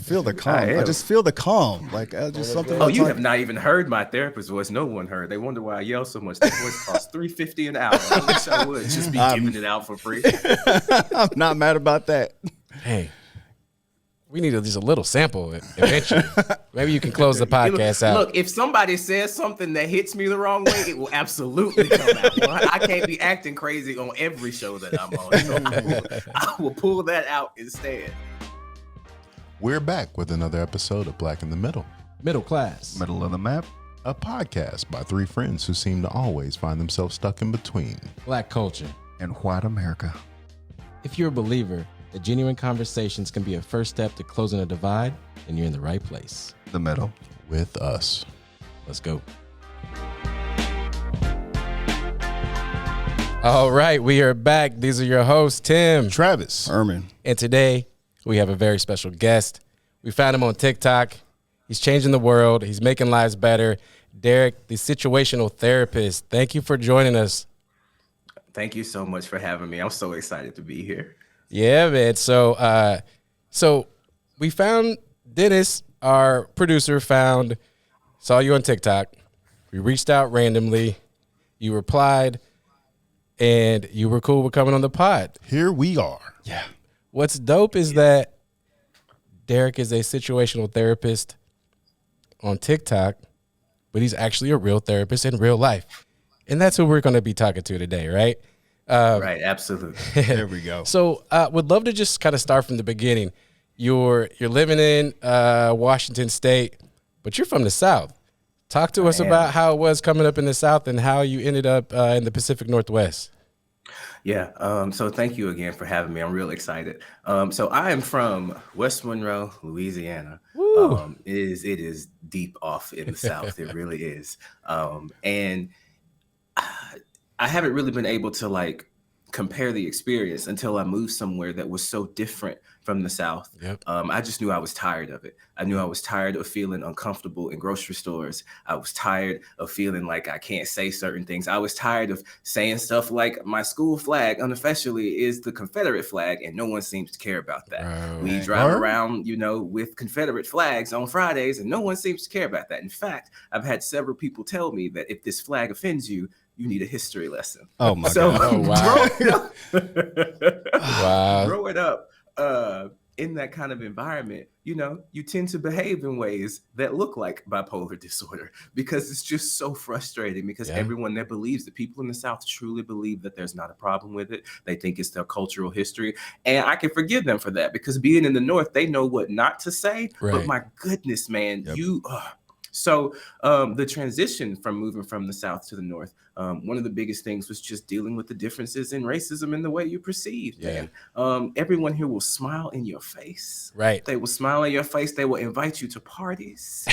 feel the calm. I just feel the calm. Like just something. Oh, you have not even heard my therapist's voice. No one heard. They wonder why I yell so much. That voice costs $3.50 an hour. I wish I would just be giving it out for free. I'm not mad about that. Hey, we need just a little sample eventually. Maybe you can close the podcast out. Look, if somebody says something that hits me the wrong way, it will absolutely come out. Well, I can't be acting crazy on every show that I'm on. So I will pull that out instead. We're back with another episode of Black in the Middle. Middle class. Middle of the map. A podcast by three friends who seem to always find themselves stuck in between. Black culture. And white America. If you're a believer that genuine conversations can be a first step to closing a divide, then you're in the right place. The middle. With us. Let's go. All right, we are back. These are your hosts, Tim, Travis, Herman. And today we have a very special guest. We found him on TikTok. He's changing the world. He's making lives better. Derrick, the situational therapist. Thank you for joining us. Thank you so much for having me. I'm so excited to be here. Yeah, man. So we found Dennis, our producer, saw you on TikTok. We reached out randomly. You replied, and you were cool with coming on the pod. Here we are. Yeah. What's dope is that Derrick is a situational therapist on TikTok, but he's actually a real therapist in real life. And that's who we're going to be talking to today, right? Right, absolutely. There we go. So would love to just kind of start from the beginning. You're living in Washington State, but you're from the South. Talk to us about how it was coming up in the South and how you ended up in the Pacific Northwest. Yeah. So thank you again for having me. I'm real excited. So I am from West Monroe, Louisiana. It is deep off in the South. It really is. And I haven't really been able to compare the experience until I moved somewhere that was so different from the South. Yep. I just knew I was tired of it. I knew I was tired of feeling uncomfortable in grocery stores. I was tired of feeling like I can't say certain things. I was tired of saying stuff like my school flag unofficially is the Confederate flag, and no one seems to care about that. Right. We drive around, with Confederate flags on Fridays, and no one seems to care about that. In fact, I've had several people tell me that if this flag offends you, you need a history lesson. Oh my God. Oh, wow. Growing up in that kind of environment, you tend to behave in ways that look like bipolar disorder because it's just so frustrating because everyone that believes that people in the South truly believe that there's not a problem with it. They think it's their cultural history. And I can forgive them for that because being in the North, they know what not to say. Right. But my goodness, man, So the transition from moving from the South to the North, one of the biggest things was just dealing with the differences in racism and the way you perceive. Yeah. Everyone here will smile in your face. Right. They will smile in your face. They will invite you to parties.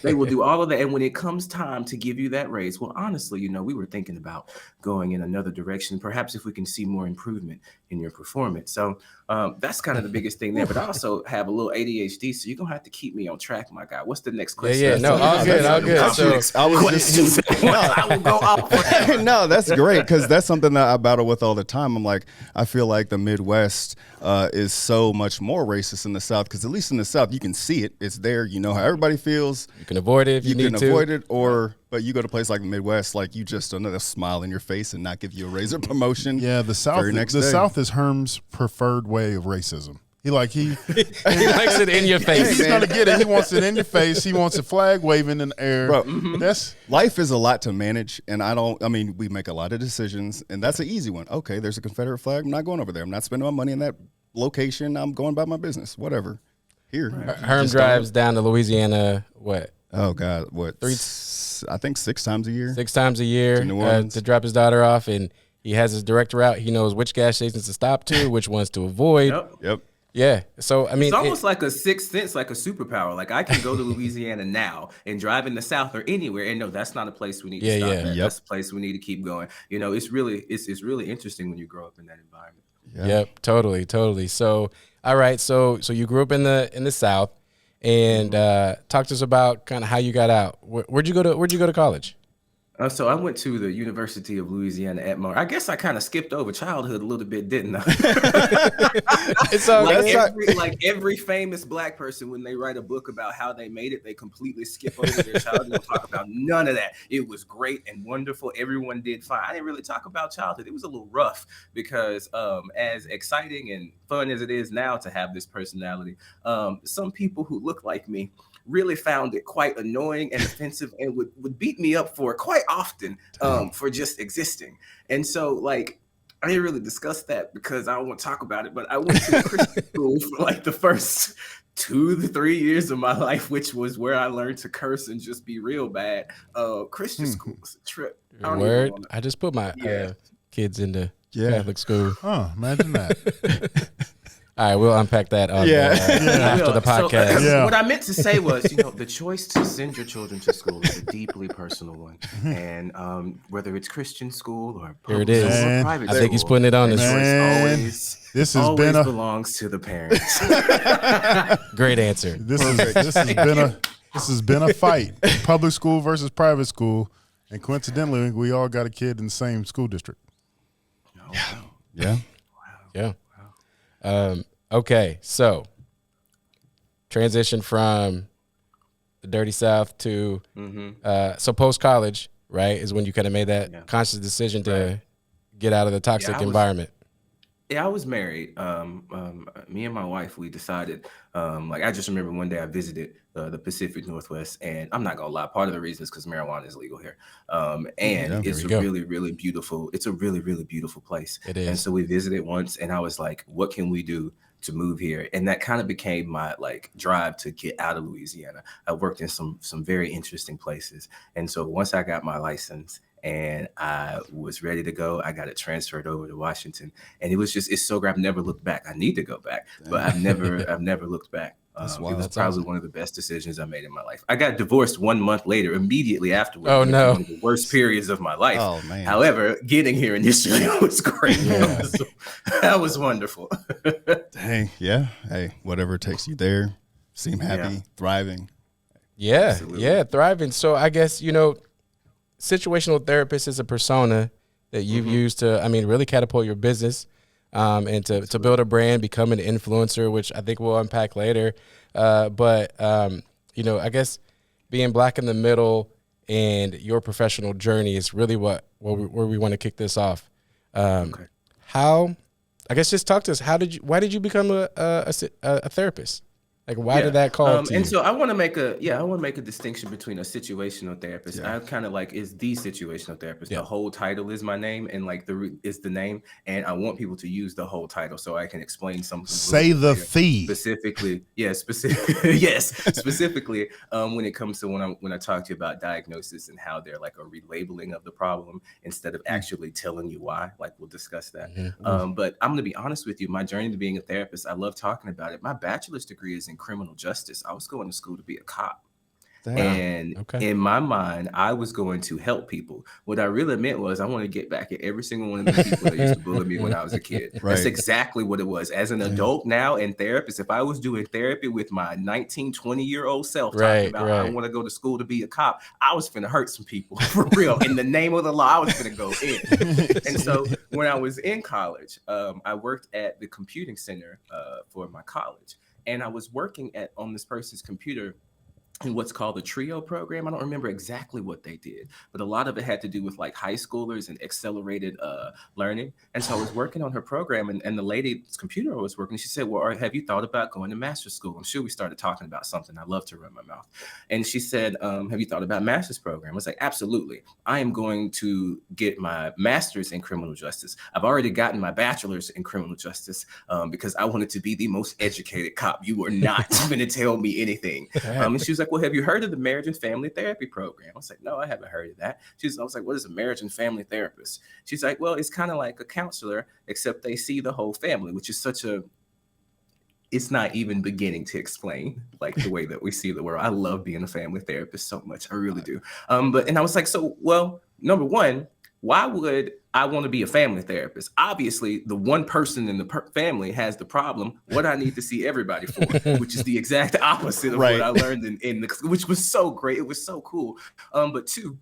They will do all of that. And when it comes time to give you that raise, well, honestly, we were thinking about going in another direction. Perhaps if we can see more improvement in your performance. So that's kind of the biggest thing there. But I also have a little ADHD, so you're going to have to keep me on track, my guy. What's the next question? Yeah, no, all good. I will go off. No, that's great because that's something that I battle with all the time. I'm like, I feel like the Midwest is so much more racist than the South because at least in the South you can see it. It's there. You know how everybody feels. You can avoid it if you need to. Avoid it, but you go to a place like the Midwest, like you just another smile in your face and not give you a raise or promotion. Yeah, the South. The South is Herm's preferred way of racism. He likes it in your face. He's gonna get it. He wants it in your face. He wants a flag waving in the air. Bro, life is a lot to manage, and we make a lot of decisions, and that's an easy one. Okay, there's a Confederate flag. I'm not going over there. I'm not spending my money in that location. I'm going about my business. Whatever. Here, Herm drives down to Louisiana. What? Oh God, what? I think 6 times a year. 6 times a year to New Orleans to drop his daughter off, and he has his direct route. He knows which gas stations to stop to, which ones to avoid. Yep. Yeah. So, it's almost like a sixth sense, like a superpower. Like I can go to Louisiana now and drive in the South or anywhere and no, that's not a place we need to stop at. That's a place we need to keep going. It's really interesting when you grow up in that environment. Yep. Totally. So, all right. So you grew up in the South and talk to us about kind of how you got out. Where'd you go to college? So I went to the University of Louisiana at Moore. I guess I kind of skipped over childhood a little bit, didn't I? It's all like every famous Black person, when they write a book about how they made it, they completely skip over their childhood. Don't talk about none of that. It was great and wonderful. Everyone did fine. I didn't really talk about childhood. It was a little rough because as exciting and fun as it is now to have this personality, some people who look like me really found it quite annoying and offensive and would beat me up for it quite often for just existing. And so like, I didn't really discuss that because I don't want to talk about it, but I went to Christian school for like the first 2 to 3 years of my life, which was where I learned to curse and just be real bad. Christian school was a trip. Word. I just put my kids into Catholic school. Oh, imagine that. All right, we'll unpack that after the podcast. So, what I meant to say was, the choice to send your children to school is a deeply personal one. And whether it's Christian school or public school or private school, I think he's putting it on us. This always belongs to the parents. Great answer. This has been a fight. Public school versus private school. And coincidentally, we all got a kid in the same school district. Oh, wow. Yeah. Yeah. Okay, so transition from the dirty South to so post college, right, is when you kind of made that conscious decision to get out of the toxic environment. I was married. Me and my wife, we decided, I just remember one day I visited the Pacific Northwest, and I'm not gonna lie, part of the reason is because marijuana is legal here. And it's a really, really beautiful place. It is. And so we visited once, and I was like, what can we do to move here? And that kind of became my drive to get out of Louisiana. I worked in some very interesting places. And so once I got my license and I was ready to go, I got it transferred over to Washington. And it's so great. I've never looked back. I need to go back, but I've never looked back. It was probably one of the best decisions I made in my life. I got divorced 1 month later, immediately afterwards. Oh, no. One of the worst periods of my life. Oh, man. However, getting here initially was great. Yeah. That was wonderful. Dang. Yeah. Hey, whatever it takes you there. Seem happy, thriving. Yeah. Absolutely. Yeah. Thriving. So I guess, situational therapist is a persona that you've used to, really catapult your business. And to build a brand, become an influencer, which I think we'll unpack later. But I guess being Black in the middle and your professional journey is really where we want to kick this off. How, I guess, just talk to us. Why did you become a therapist? Why did that call to you? And so I want to make a distinction between a situational therapist. I kind of is the situational therapist. The whole title is my name, and is the name, and I want people to use the whole title so I can explain something. Say the fee specifically. Specifically, when it comes to when I talk to you about diagnosis and how they're a relabeling of the problem instead of actually telling you why. We'll discuss that. But I'm going to be honest with you. My journey to being a therapist, I love talking about it. My bachelor's degree is in criminal justice. I was going to school to be a cop. And in my mind, I was going to help people. What I really meant was I want to get back at every single one of the people that used to bully me when I was a kid. That's exactly what it was. As an adult now and therapist, if I was doing therapy with my 19, 20-year-old self talking about I want to go to school to be a cop, I was finna hurt some people for real. In the name of the law, I was finna go in. And so when I was in college, I worked at the computing center for my college. And I was working on this person's computer in what's called the TRIO program. I don't remember exactly what they did, but a lot of it had to do with high schoolers and accelerated learning. And so I was working on her program, and the lady's computer I was working, she said, well, have you thought about going to master's school? I'm sure we started talking about something. I love to run my mouth. And she said, have you thought about master's program? I was like, absolutely. I am going to get my master's in criminal justice. I've already gotten my bachelor's in criminal justice because I wanted to be the most educated cop. You were not going to tell me anything. And she was like, well, have you heard of the marriage and family therapy program? I was like, no, I haven't heard of that. I was like, what is a marriage and family therapist? She's like, well, it's kind of like a counselor, except they see the whole family, which is it's not even beginning to explain the way that we see the world. I love being a family therapist so much. I really do. And I was like, number one, why would I want to be a family therapist? Obviously, the one person in the family has the problem. What I need to see everybody for, which is the exact opposite of what I learned in which was so great. It was so cool. But two,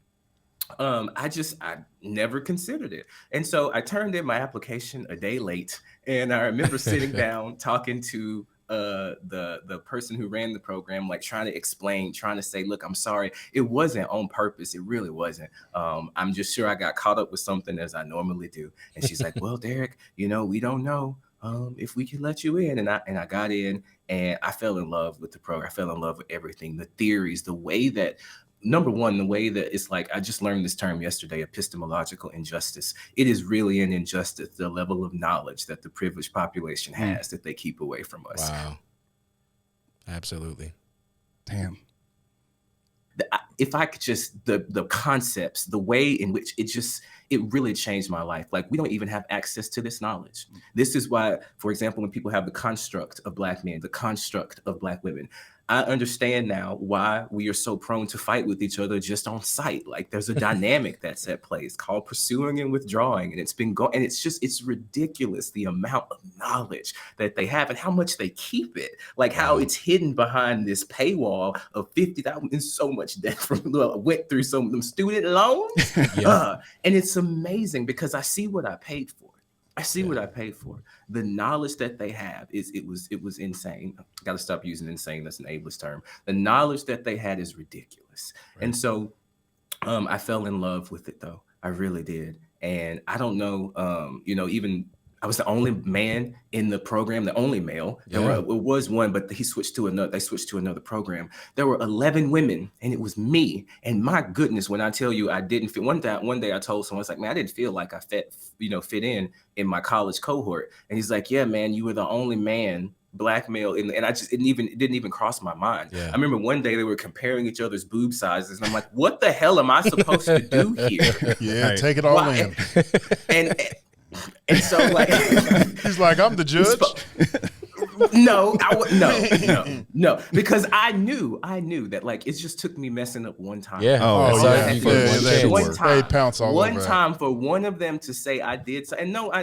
I never considered it. And so I turned in my application a day late. And I remember sitting down talking to the person who ran the program, like trying to explain, trying to say, look, I'm sorry. It wasn't on purpose. It really wasn't. I'm just sure I got caught up with something as I normally do. And she's like, well, Derrick, we don't know if we can let you in. And I got in and I fell in love with the program. I fell in love with everything, the theories, the way that number one, the way that it's like, I just learned this term yesterday, epistemological injustice. It is really an injustice, the level of knowledge that the privileged population has that they keep away from us. Wow. Absolutely. Damn. If I could just, the concepts, the way in which it really changed my life. Like, we don't even have access to this knowledge. This is why, for example, when people have the construct of Black men, the construct of Black women, I understand now why we are so prone to fight with each other just on sight. Like, there's a dynamic that's at play. It's called pursuing and withdrawing. And it's been going, and it's ridiculous the amount of knowledge that they have and how much they keep it. Like, how it's hidden behind this paywall of 50,000 and so much debt went through some of them student loans. And it's amazing because I see what I paid for. What I paid for. The knowledge that they have it was insane. Got to stop using insane. That's an ableist term. The knowledge that they had is ridiculous. Right. And so I fell in love with it, though. I really did. And I don't know, even I was the only man in the program, the only male. It was one, but they switched to another program. There were 11 women and it was me. And my goodness, when I tell you I didn't feel, one day I told someone, I was like, man, I didn't feel like I fit in my college cohort. And he's like, yeah, man, you were the only man, Black male, and it didn't even cross my mind. I remember one day they were comparing each other's boob sizes, and I'm like, what the hell am I supposed to do here? Take it all in. And so, like, he's like, I'm the judge. No, because I knew that, like, it just took me messing up one time. One time for one of them to say I did. And no,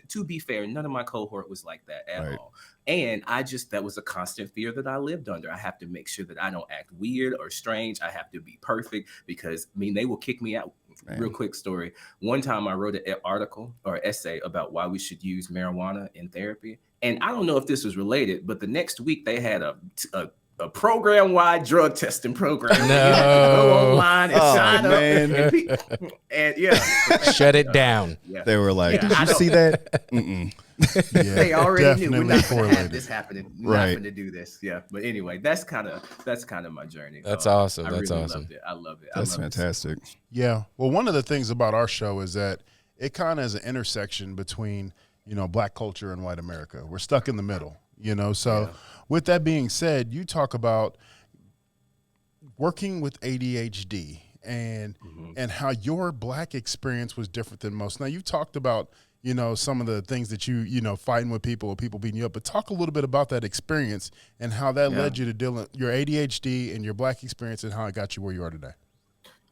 to be fair, none of my cohort was like that at all. And that was a constant fear that I lived under. I have to make sure that I don't act weird or strange. I have to be perfect because, they will kick me out. Man. Real quick story. One time I wrote an article or essay about why we should use marijuana in therapy. And I don't know if this was related, but the next week they had a program-wide drug testing program. No. You had to go online and sign up. And shut it down. Yeah. They were like, did you see that? Mm-mm. They already knew we're not going to have this happening. We're not going to do this. Yeah. But anyway, that's kind of my journey. That's awesome. That's awesome. I love it. That's fantastic. Yeah. Well, one of the things about our show is that it kind of is an intersection between, Black culture and white America. We're stuck in the middle, So with that being said, you talk about working with ADHD and how your Black experience was different than most. Now, you talked about some of the things that you fighting with people or people beating you up, but talk a little bit about that experience and how that led you to dealing your ADHD and your Black experience and how it got you where you are today.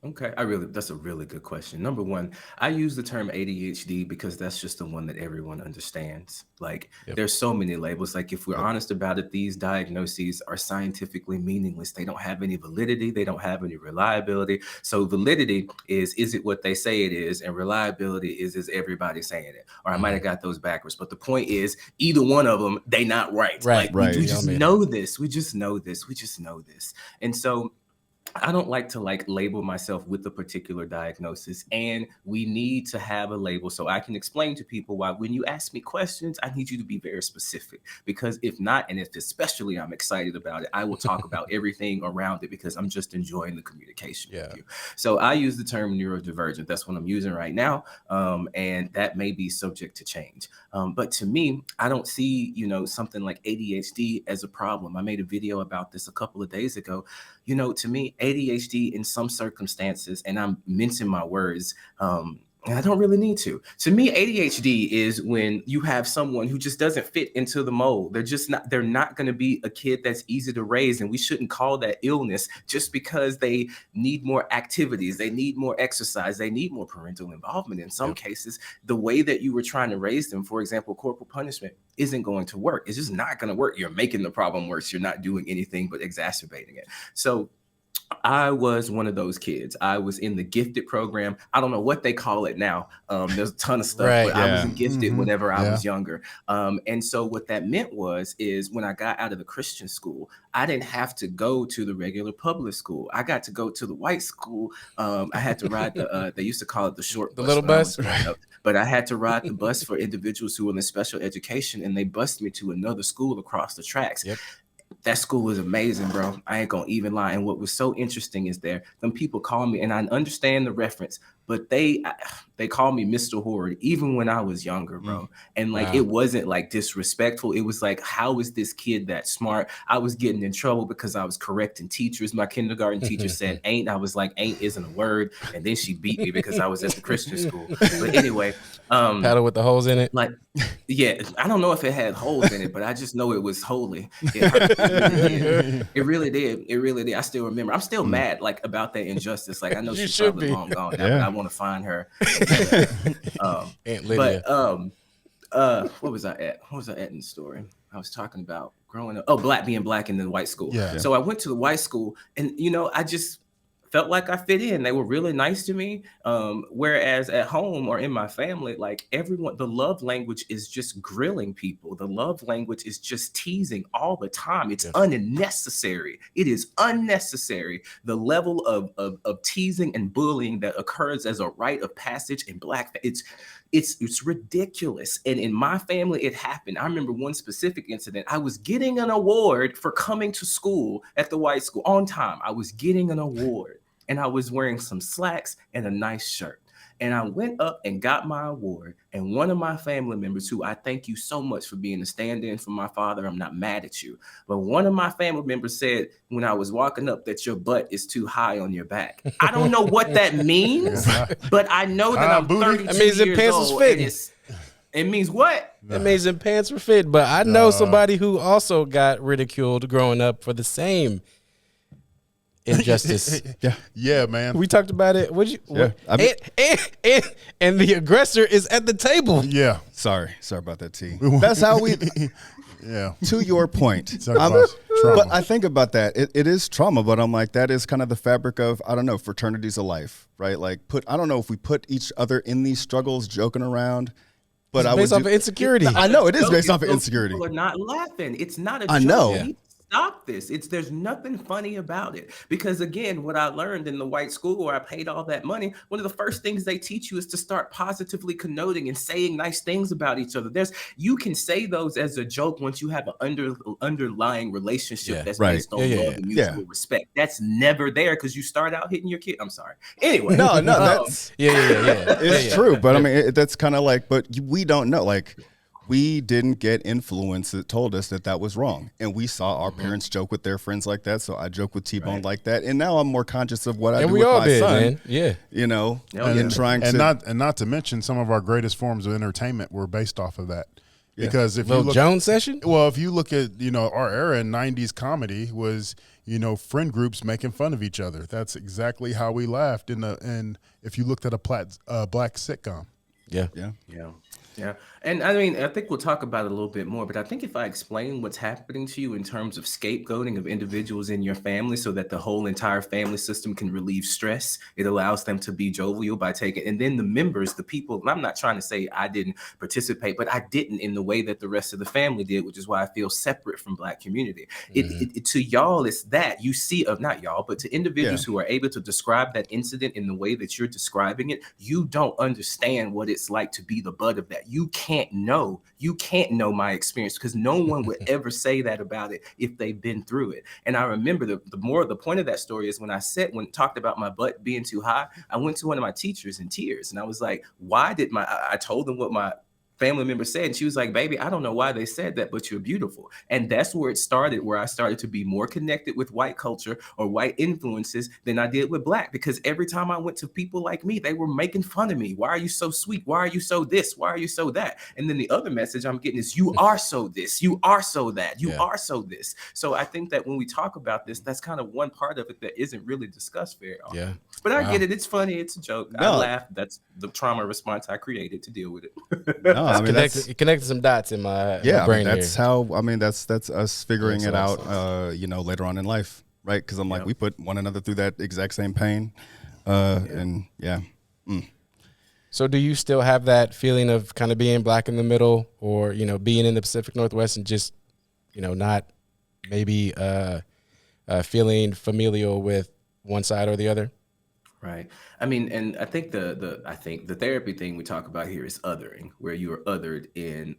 Okay, that's a really good question. Number one, I use the term ADHD because that's just the one that everyone understands. Like, there's so many labels. Like, if we're honest about it, these diagnoses are scientifically meaningless. They don't have any validity. They don't have any reliability. So validity is it what they say it is? And reliability is everybody saying it? Or I might have got those backwards. But the point is, either one of them, they not right. Right. We just know this. We just know this. And so I don't like to label myself with a particular diagnosis, and we need to have a label so I can explain to people why when you ask me questions, I need you to be very specific, because if not, and if especially I'm excited about it, I will talk about everything around it because I'm just enjoying the communication with you. So I use the term neurodivergent. That's what I'm using right now. And that may be subject to change. But to me, I don't see, something like ADHD as a problem. I made a video about this a couple of days ago. To me, ADHD in some circumstances, and I'm mincing my words, and I don't really need to. To me, ADHD is when you have someone who just doesn't fit into the mold. They're not going to be a kid that's easy to raise, and we shouldn't call that illness just because they need more activities, they need more exercise, they need more parental involvement. In some cases, the way that you were trying to raise them, for example, corporal punishment, isn't going to work. It's just not going to work. You're making the problem worse. You're not doing anything but exacerbating it. So I was one of those kids. I was in the gifted program. I don't know what they call it now. There's a ton of stuff, Right, but I was yeah. in gifted whenever I Yeah. was younger. And so what that meant is when I got out of the Christian school, I didn't have to go to the regular public school. I got to go to the white school. I had to ride they used to call it the short The bus little when I was bus? growing up. But I had to ride the bus for individuals who were in special education, and they bused me to another school across the tracks. Yep. That school was amazing, bro. I ain't gonna even lie. And what was so interesting is them people call me, and I understand the reference, but they call me Mr. Hoard even when I was younger, bro. And like Wow. it wasn't like disrespectful. It was like, how is this kid that smart? I was getting in trouble because I was correcting teachers. My kindergarten teacher said ain't. I was like, ain't isn't a word. And then she beat me because I was at the Christian school. But anyway, Paddle with the holes in it. like, yeah, I don't know if it had holes in it, but I just know it was holy. It hurt. It really did. It really did. I still remember. I'm still mad like about that injustice. Like I know You she's should probably be. long gone now, Yeah. but I want to find her. Aunt Lydia. But what was I at? What was I at in the story? I was talking about growing up. Oh, being black in the white school. Yeah. So I went to the white school, and I just felt like I fit in. They were really nice to me. Whereas at home or in my family, like everyone, the love language is just grilling people. The love language is just teasing all the time. It's unnecessary. It is unnecessary. The level of teasing and bullying that occurs as a rite of passage in black, it's ridiculous. And in my family, it happened. I remember one specific incident. I was getting an award for coming to school at the white school on time. I was getting an award. And I was wearing some slacks and a nice shirt. And I went up and got my award. And one of my family members, who I thank you so much for being a stand-in for my father, I'm not mad at you. But one of my family members said when I was walking up that your butt is too high on your back. I don't know what that means, but I know that I'm booty. 32 That means the years pants was old. fitting. It means what? That means the pants were fit. But I know somebody who also got ridiculed growing up for the same injustice. Yeah, man. We talked about it. Yeah. I mean- And the aggressor is at the table. Yeah. Sorry about that, T. That's how we. Yeah. To your point, Talk about trauma. but I think about that. It is trauma, but I'm like, that is kind of the fabric of, I don't know, fraternities of life, right? Like I don't know if we put each other in these struggles, joking around, but I Based would off of insecurity. I know it is Joke. based off of Those insecurity. People are not laughing. It's not a joke. I know. We need to stop this. There's nothing funny about it. Because again, what I learned in the white school where I paid all that money, one of the first things they teach you is to start positively connoting and saying nice things about each other. You can say those as a joke once you have an underlying relationship that's Right. based on Yeah, love and mutual respect. That's never there because you start out hitting your kid. I'm sorry. Anyway. No, that's Yeah. it's true, but I mean that's kind of like, but we don't know, like. We didn't get influence that told us that was wrong. And we saw our parents joke with their friends like that. So I joke with T-Bone like that. And now I'm more conscious of what I do with my son. Man. Yeah. You know, And trying to. Not to mention some of our greatest forms of entertainment were based off of that. Because if you Little look Jones session? Well, if you look at, our era in 90s comedy was, friend groups making fun of each other. That's exactly how we laughed and if you looked at a black sitcom. Yeah. Yeah. And I mean, I think we'll talk about it a little bit more, but I think if I explain what's happening to you in terms of scapegoating of individuals in your family so that the whole entire family system can relieve stress, it allows them to be jovial by taking, and then the members, the people, I'm not trying to say I didn't participate, but I didn't in the way that the rest of the family did, which is why I feel separate from Black community. It to y'all, it's that you see of not y'all, but to individuals who are able to describe that incident in the way that you're describing it, you don't understand what it's like to be the butt of that. You can't know my experience because no one would ever say that about it if they've been through it. And I remember the point of that story is when talked about my butt being too high, I went to one of my teachers in tears and I was like, I told them what my family member said, and she was like, baby, I don't know why they said that, but you're beautiful. And that's where it started, where I started to be more connected with white culture or white influences than I did with Black, because every time I went to people like me, they were making fun of me. Why are you so sweet? Why are you so this? Why are you so that? And then the other message I'm getting is, you are so this, you are so that, you are so this. So I think that when we talk about this, that's kind of one part of it that isn't really discussed very often. Yeah. But I get it. It's funny. It's a joke. I laugh. That's the trauma response I created to deal with it. No, I mean, It connected some dots in my brain. That's here. how. I mean, that's us figuring it out. Later on in life. right? Because I'm like, we put one another through that exact same pain. And yeah. So do you still have that feeling of kind of being black in the middle, or, you know, being in the Pacific Northwest and just, you know, not maybe feeling familial with one side or the other? Right. I mean, and I think the therapy thing we talk about here is othering, where you are othered in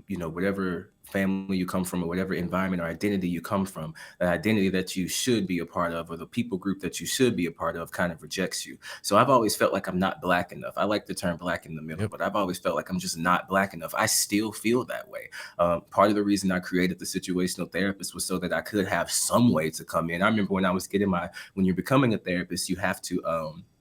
whatever family you come from or whatever environment or identity you come from. The identity that you should be a part of or the people group that you should be a part of kind of rejects you. So I've always felt like I'm not black enough. I like the term black in the middle, but I've always felt like I'm just not black enough. I still feel that way. Part of the reason I created the situational therapist was so that I could have some way to come in. I remember when I was when you're becoming a therapist, you have to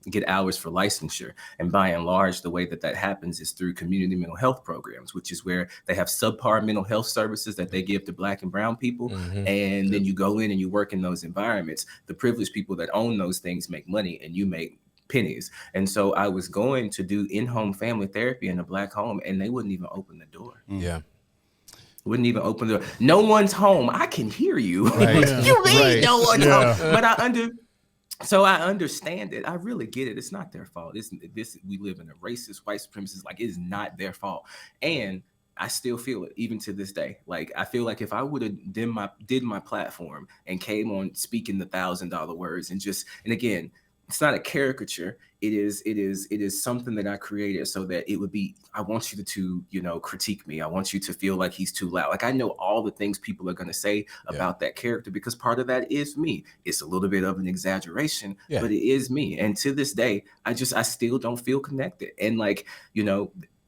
get hours for licensure. And by and large, the way that happens is through community mental health programs, which is where they have subpar mental health services that they give to Black and brown people. And then you go in and you work in those environments. The privileged people that own those things make money and you make pennies. And so I was going to do in-home family therapy in a Black home, and they wouldn't even open the door. Yeah. Wouldn't even open the door. No one's home. I can hear you. Right. You mean Right. no one's home? But so I understand it. I really get it. It's not their fault. We live in a racist, white supremacist, like, it is not their fault. And I still feel it even to this day. Like, I feel like if I would have did my platform and came on speaking the $1,000 words and again, it's not a caricature. It is something that I created so that it would be, I want you to critique me. I want you to feel like he's too loud. Like, I know all the things people are going to say about that character, because part of that is me. It's a little bit of an exaggeration, but it is me. And to this day, I still don't feel connected. And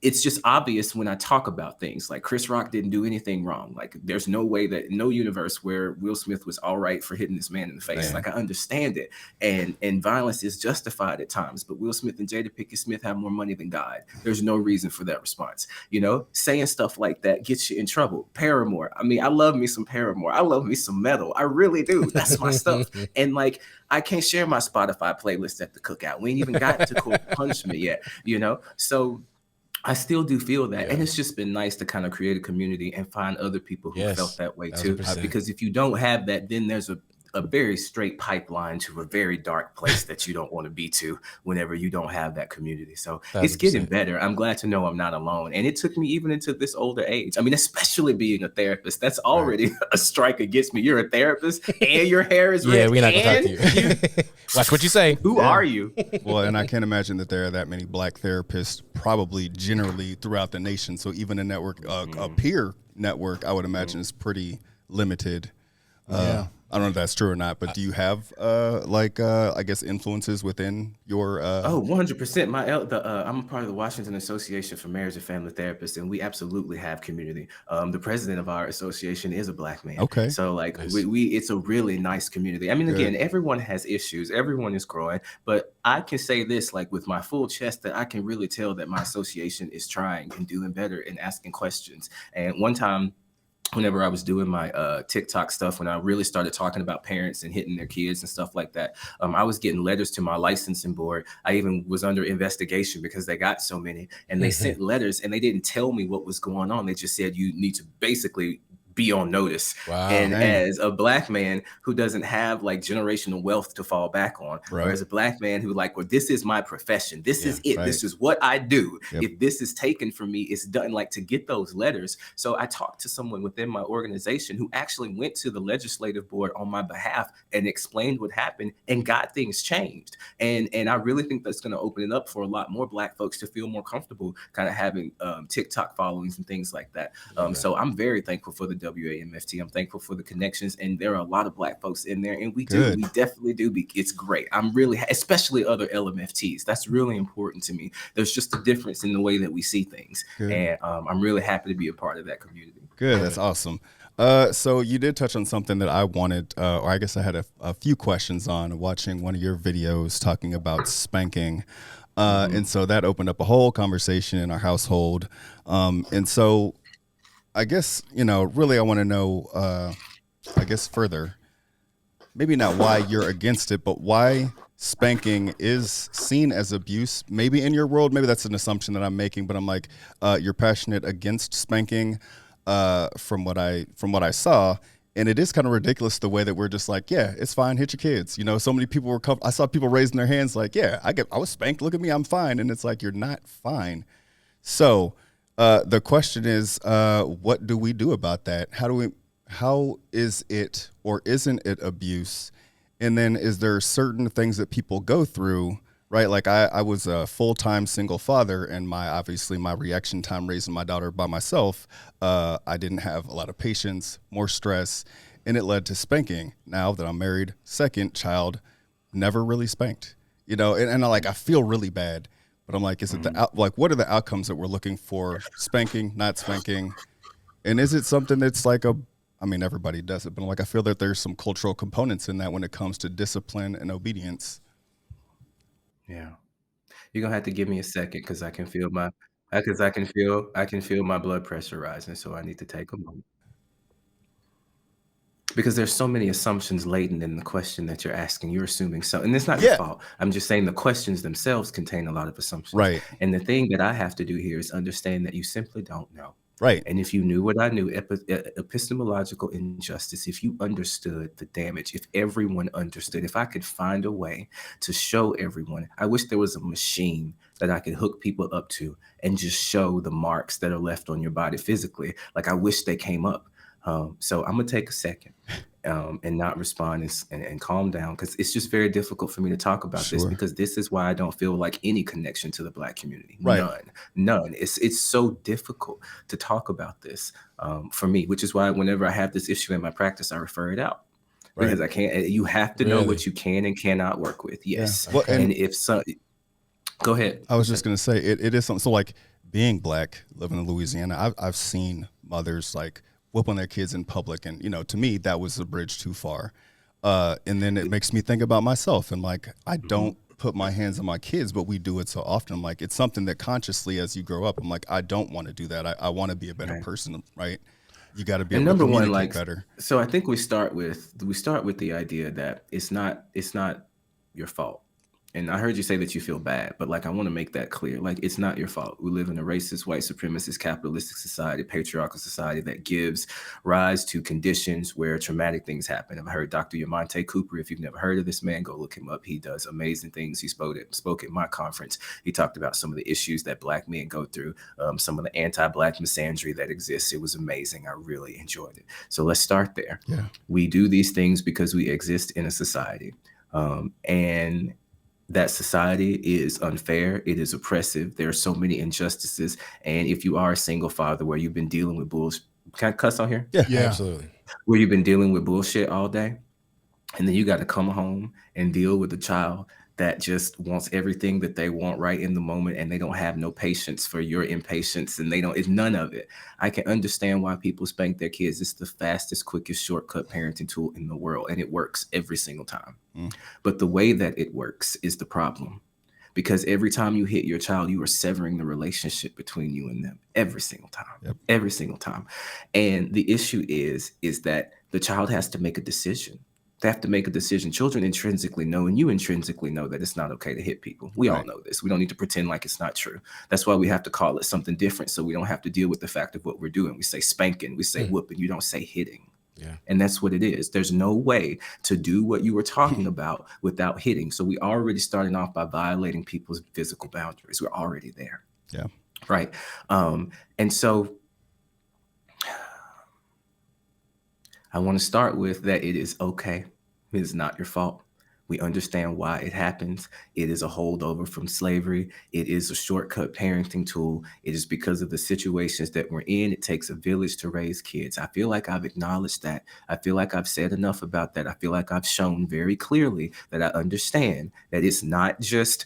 it's just obvious when I talk about things like Chris Rock didn't do anything wrong. Like, there's no universe where Will Smith was all right for hitting this man in the face. Man. Like, I understand it. And violence is justified at times, but Will Smith and Jada Pinkett Smith have more money than God. There's no reason for that response. Saying stuff like that gets you in trouble. Paramore. I mean, I love me some Paramore. I love me some metal. I really do. That's my stuff. And I can't share my Spotify playlist at the cookout. We ain't even got to Cool Punishment yet, So I still do feel that. And it's just been nice to kind of create a community and find other people who felt that way too. Because if you don't have that, then there's a very straight pipeline to a very dark place that you don't want to be to whenever you don't have that community. So 100%. It's getting better. I'm glad to know I'm not alone. And it took me even into this older age. I mean, especially being a therapist, that's already a strike against me. You're a therapist and your hair is red. Yeah, we're not going to talk to you. Watch what you say. Who are you? Well, and I can't imagine that there are that many Black therapists probably generally throughout the nation. So even a network, a peer network, I would imagine is pretty limited. I don't know if that's true or not, but do you have I guess influences within your 100%. I'm a part of the Washington Association for Marriage and Family Therapists, and we absolutely have community. The president of our association is a Black man. Okay. So nice. It's a really nice community. I mean, again, everyone has issues, everyone is growing, but I can say this with my full chest that I can really tell that my association is trying and doing better and asking questions. And one time, whenever I was doing my TikTok stuff, when I really started talking about parents and hitting their kids and stuff like that, I was getting letters to my licensing board. I even was under investigation because they got so many, and they sent letters and they didn't tell me what was going on. They just said, you need to basically be on notice. Wow. And as a Black man who doesn't have generational wealth to fall back on, or as a Black man who this is my profession, this is it, this is what I do. If this is taken from me, it's done. To get those letters. So I talked to someone within my organization who actually went to the legislative board on my behalf and explained what happened and got things changed. And I really think that's going to open it up for a lot more Black folks to feel more comfortable kind of having TikTok followings and things like that. So I'm very thankful for the WAMFT. I'm thankful for the connections, and there are a lot of Black folks in there, and we definitely do. It's great. I'm really, especially other LMFTs. That's really important to me. There's just a difference in the way that we see things, and I'm really happy to be a part of that community. Good. That's awesome. So you did touch on something that I wanted, or I guess I had a few questions on watching one of your videos talking about spanking. And so that opened up a whole conversation in our household. And so I guess, really I want to know, further, maybe not why you're against it, but why spanking is seen as abuse, maybe in your world. Maybe that's an assumption that I'm making, but I'm like, you're passionate against spanking. From what I saw, And it is kind of ridiculous the way that we're just like, yeah, it's fine, hit your kids. You know, so many people were, I saw people raising their hands like, yeah, I was spanked, look at me, I'm fine. And it's like, you're not fine. So the question is, what do we do about that? How is it or isn't it abuse? And then is there certain things that people go through, right? Like I was a full-time single father, and obviously my reaction time raising my daughter by myself, I didn't have a lot of patience, more stress, and it led to spanking. Now that I'm married, second child, never really spanked, you know, and I feel really bad, but I'm like, is it what are the outcomes that we're looking for? Spanking, not spanking? And is it something that's like everybody does it, but I feel that there's some cultural components in that when it comes to discipline and obedience. Yeah. You're gonna have to give me a second because I can feel my blood pressure rising, so I need to take a moment. Because there's so many assumptions latent in the question that you're asking. You're assuming so, and it's not your fault. I'm just saying the questions themselves contain a lot of assumptions. Right. And the thing that I have to do here is understand that you simply don't know. Right. And if you knew what I knew, epistemological injustice, if you understood the damage, if everyone understood, if I could find a way to show everyone, I wish there was a machine that I could hook people up to and just show the marks that are left on your body physically. Like I wish they came up. So I'm gonna take a second and not respond and calm down, because it's just very difficult for me to talk about this, because this is why I don't feel like any connection to the Black community. Right. None. It's so difficult to talk about this for me, which is why whenever I have this issue in my practice, I refer it out. Right. Because I can't. You have to know what you can and cannot work with. Yes. Yeah. Well, and if so, go ahead. I was just gonna say it is something. So like being Black, living in Louisiana, I've seen mothers like whooping their kids in public, and to me that was a bridge too far. And then it makes me think about myself, and like I don't put my hands on my kids, but we do it so often. I'm like, it's something that consciously as you grow up, I'm like, I don't want to do that. I want to be a better person, right? You got to be able to communicate better. So I think we start with the idea that it's not your fault. And I heard you say that you feel bad, but like I want to make that clear. Like it's not your fault. We live in a racist, white supremacist, capitalistic society, patriarchal society that gives rise to conditions where traumatic things happen. I've heard Dr. Yamante Cooper. If you've never heard of this man, go look him up. He does amazing things. He spoke at my conference. He talked about some of the issues that Black men go through, some of the anti-Black misandry that exists. It was amazing. I really enjoyed it. So let's start there. Yeah. We do these things because we exist in a society, and that society is unfair. It is oppressive. There are so many injustices. And if you are a single father where you've been dealing with bullshit, can I cuss on here? Yeah, absolutely. Where you've been dealing with bullshit all day, and then you got to come home and deal with a child that just wants everything that they want right in the moment, and they don't have no patience for your impatience, and it's none of it. I can understand why people spank their kids. It's the fastest, quickest, shortcut parenting tool in the world, and it works every single time. But the way that it works is the problem, because every time you hit your child, you are severing the relationship between you and them every single time, every single time. And the issue is that the child has to make a decision. They have to make a decision. Children intrinsically know, and you intrinsically know, that it's not okay to hit people. We all know this. We don't need to pretend like it's not true. That's why we have to call it something different, so we don't have to deal with the fact of what we're doing. We say spanking, we say whooping, you don't say hitting. Yeah. And that's what it is. There's no way to do what you were talking about without hitting. So we already starting off by violating people's physical boundaries. We're already there. Yeah. Right. And so I want to start with that it is okay. It is not your fault. We understand why it happens. It is a holdover from slavery. It is a shortcut parenting tool. It is because of the situations that we're in. It takes a village to raise kids. I feel like I've acknowledged that. I feel like I've said enough about that. I feel like I've shown very clearly that I understand that it's not just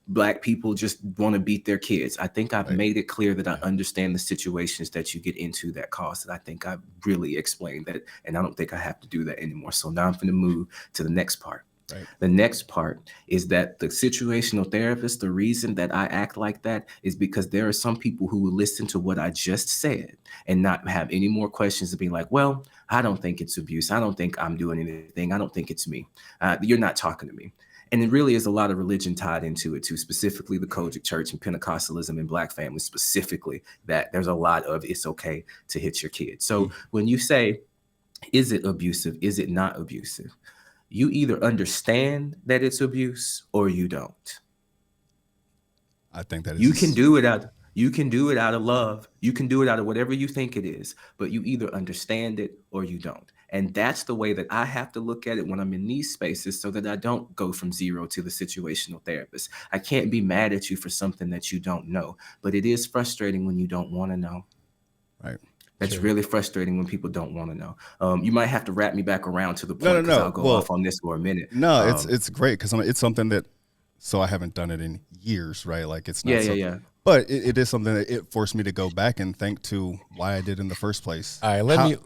Black people just want to beat their kids. I think I've made it clear that I understand the situations that you get into that cause. And I think I've really explained that, and I don't think I have to do that anymore. So now I'm going to move to the next part. Right. The next part is that the situational therapist, the reason that I act like that is because there are some people who will listen to what I just said and not have any more questions and be like, well, I don't think it's abuse. I don't think I'm doing anything. I don't think it's me. You're not talking to me. And it really is a lot of religion tied into it too, specifically the Kojic Church and Pentecostalism and Black families specifically, that there's a lot of it's okay to hit your kids. So when you say Is it abusive? Is it not abusive? You either understand that it's abuse or you don't. I think that You can is do it out of love. You can do it out of whatever you think it is, but you either understand it or you don't. And that's the way that I have to look at it when I'm in these spaces, so that I don't go from zero to the situational therapist. I can't be mad at you for something that you don't know, but it is frustrating when you don't want to know. right. That's really frustrating when people don't want to know. You might have to wrap me back around to the No, point, no, because no. I'll go Well, off on this for a minute. no, it's great because it's something that. So I haven't done it in years, right? Like it's not. Yeah. But it is something that it forced me to go back and think to why I did in the first place. All right,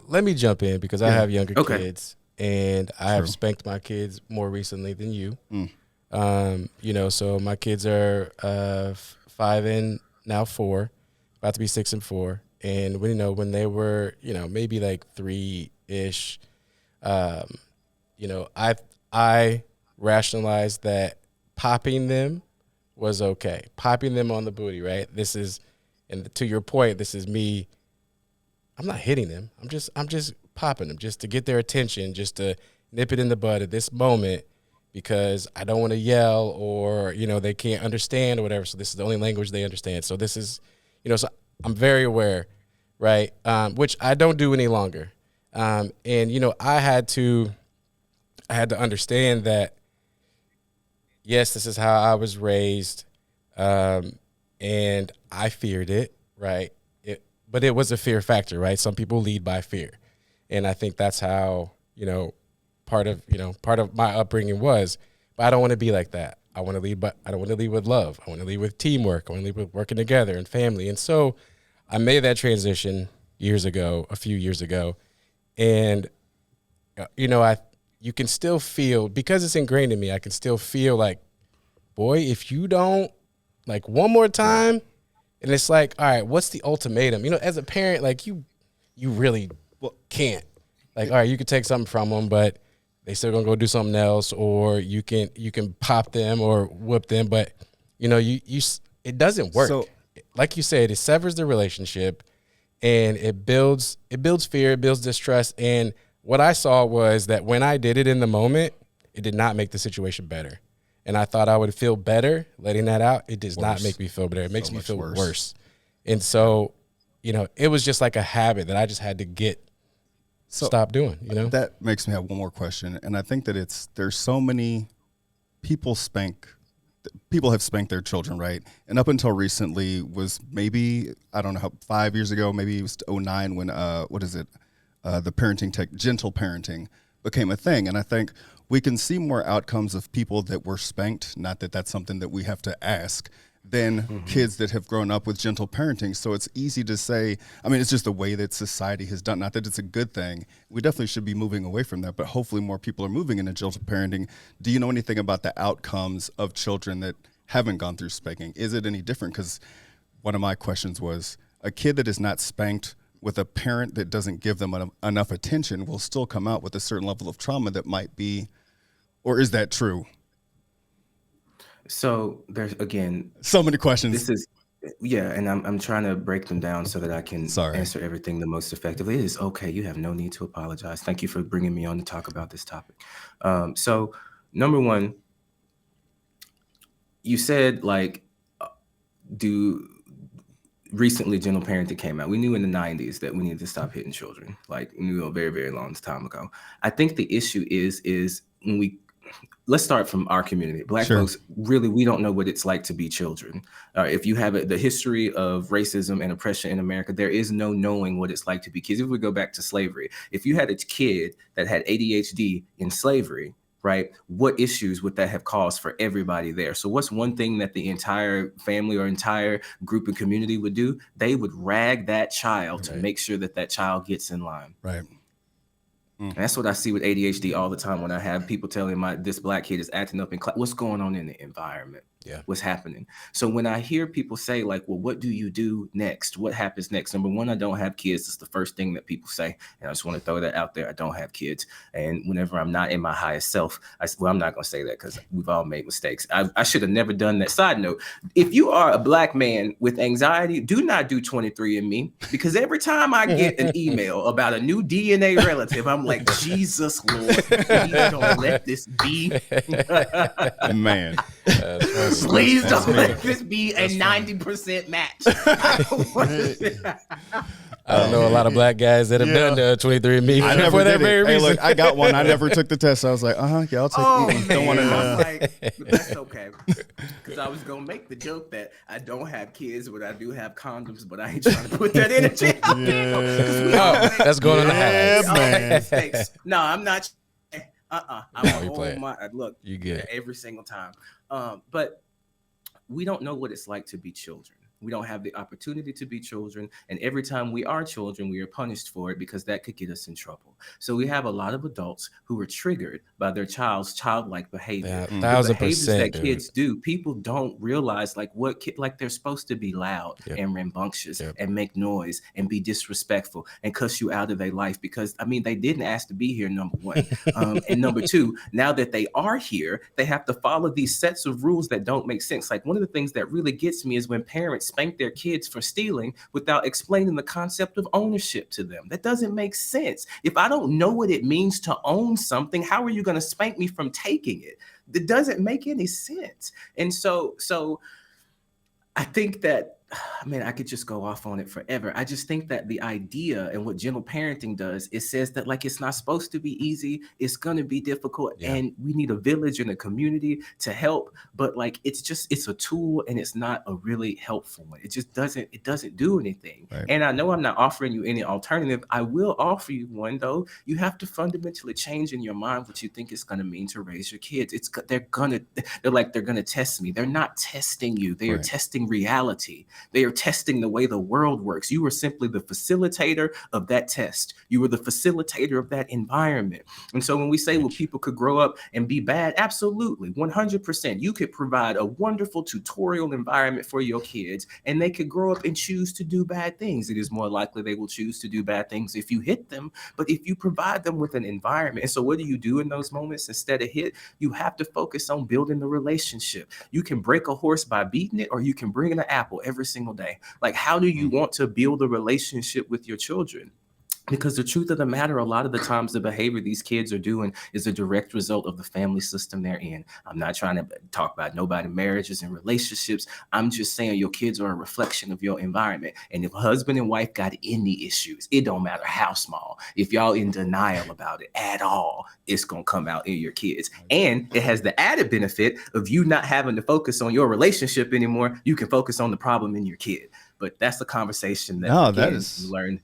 let me jump in because I have younger Okay. kids, and I have spanked my kids more recently than you. You know, so my kids are 5 and now 4, about to be 6 and 4. And when they were, maybe like 3-ish, I rationalized that popping them was okay. Popping them on the booty, right? This is, and to your point, this is me. I'm not hitting them. I'm just popping them just to get their attention, just to nip it in the bud at this moment, because I don't want to yell or, they can't understand or whatever. So this is the only language they understand. So this is, so I'm very aware, right? Which I don't do any longer. And, I had to understand that, yes, this is how I was raised. And I feared it, right? But it was a fear factor, right? Some people lead by fear. And I think that's how, part of my upbringing was. But I don't want to be like that. I want to lead, but I don't want to lead with love. I want to lead with teamwork. I want to lead with working together and family. And so I made that transition a few years ago. And, you can still feel, because it's ingrained in me, I can still feel like, boy, if you don't, like, one more time, and it's like, all right, what's the ultimatum? As a parent, like, you really can't. Like, all right, you can take something from them, but they still gonna go do something else, or you can pop them or whoop them, but it doesn't work. So, like you said, it severs the relationship, and it builds fear, it builds distrust. And what I saw was that when I did it in the moment, it did not make the situation better. And I thought I would feel better letting that out. It does not make me feel better. It makes me feel worse. And so, it was just like a habit that I just had to stop doing, That makes me have one more question. And I think that there's so many people have spanked their children, right? And up until recently was maybe, I don't know, 5 years ago, maybe it was 2009 when, the parenting gentle parenting became a thing. And I think we can see more outcomes of people that were spanked, not that that's something that we have to ask, than kids that have grown up with gentle parenting. So it's easy to say, it's just the way that society has done, not that it's a good thing. We definitely should be moving away from that, but hopefully more people are moving into gentle parenting. Do you know anything about the outcomes of children that haven't gone through spanking? Is it any different? Because one of my questions was, a kid that is not spanked with a parent that doesn't give them enough attention will still come out with a certain level of trauma that might be, or is that true? So there's, again, so many questions. This is, and I'm trying to break them down so that I can answer everything the most effectively. It is okay. You have no need to apologize. Thank you for bringing me on to talk about this topic. So number one, you said, like, recently gentle parenting came out. We knew in the 90s that we needed to stop hitting children. Like, we knew a very, very long time ago. I think the issue is when let's start from our community. Black folks, really, we don't know what it's like to be children. If you have the history of racism and oppression in America, there is no knowing what it's like to be kids. If we go back to slavery, if you had a kid that had ADHD in slavery, right, what issues would that have caused for everybody there? So what's one thing that the entire family or entire group and community would do? They would rag that child to make sure that child gets in line. Right. And that's what I see with ADHD all the time when I have people telling this black kid is acting up in class. What's going on in the environment? what's happening. So when I hear people say like, well, what do you do next? What happens next? Number one, I don't have kids. It's the first thing that people say. And I just want to throw that out there. I don't have kids. And whenever I'm not in my highest self, I'm not going to say that because we've all made mistakes. I should have never done that. Side note, if you are a Black man with anxiety, do not do 23andMe, because every time I get an email about a new DNA relative, I'm like, Jesus Lord, please don't let this be. Man. Please don't let this be a 90% match. I don't know a lot of Black guys that have done 23andMe. I never did it. Hey, look, I got one. I never took the test. I was like, yeah, I'll take it. Don't want to know. Like, but that's okay. Because I was going to make the joke that I don't have kids, but I do have condoms, but I ain't trying to put that energy out there. That's going on the house. Mistakes. No, I'm not. I'm on my look. You get it every single time. But we don't know what it's like to be children. We don't have the opportunity to be children. And every time we are children, we are punished for it because that could get us in trouble. So we have a lot of adults who are triggered by their child's childlike behavior. Yeah, 1000%. The behaviors that kids do, people don't realize like like they're supposed to be loud and rambunctious and make noise and be disrespectful and cuss you out of their life because, I mean, they didn't ask to be here, number one. And number two, now that they are here, they have to follow these sets of rules that don't make sense. Like one of the things that really gets me is when parents spank their kids for stealing without explaining the concept of ownership to them. That doesn't make sense. If I don't know what it means to own something, how are you going to spank me from taking it? It doesn't make any sense. And so I think that, man, I could just go off on it forever. I just think that the idea and what gentle parenting does, it says that like it's not supposed to be easy. It's going to be difficult, and we need a village and a community to help. But like it's a tool, and it's not a really helpful one. It just doesn't do anything. Right. And I know I'm not offering you any alternative. I will offer you one though. You have to fundamentally change in your mind what you think it's going to mean to raise your kids. They're gonna test me. They're not testing you. They are testing reality. They are testing the way the world works. You were simply the facilitator of that test. You were the facilitator of that environment. And so when we say, well, people could grow up and be bad, absolutely, 100%. You could provide a wonderful tutorial environment for your kids, and they could grow up and choose to do bad things. It is more likely they will choose to do bad things if you hit them, but if you provide them with an environment. And so what do you do in those moments? Instead of hit, you have to focus on building the relationship. You can break a horse by beating it, or you can bring in an apple every single day. Like, how do you want to build a relationship with your children? Because the truth of the matter, a lot of the times the behavior these kids are doing is a direct result of the family system they're in. I'm not trying to talk about nobody marriages and relationships. I'm just saying your kids are a reflection of your environment. And if husband and wife got any issues, it don't matter how small. If y'all in denial about it at all, it's going to come out in your kids. And it has the added benefit of you not having to focus on your relationship anymore. You can focus on the problem in your kid. But that's the conversation that you learn.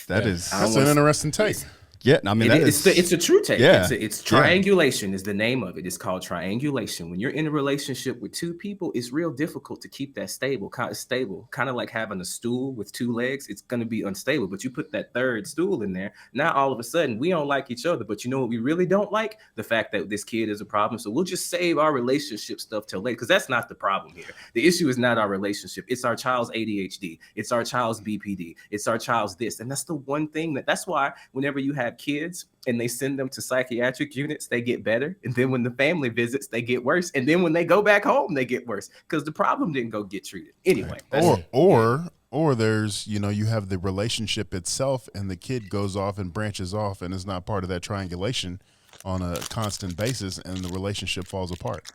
That's an interesting take. Yeah, I mean, it's a true take. Yeah. It's triangulation is the name of it. It's called triangulation. When you're in a relationship with two people, it's real difficult to keep that stable, kind of like having a stool with two legs. It's going to be unstable, but you put that third stool in there. Now, all of a sudden, we don't like each other, but you know what we really don't like? The fact that this kid is a problem. So we'll just save our relationship stuff till later, because that's not the problem here. The issue is not our relationship. It's our child's ADHD. It's our child's BPD. It's our child's this. And that's the one thing that's why whenever you have kids and they send them to psychiatric units, they get better. And then when the family visits, they get worse. And then when they go back home, they get worse because the problem didn't go get treated. Anyway. Or there's, you have the relationship itself and the kid goes off and branches off and is not part of that triangulation on a constant basis and the relationship falls apart.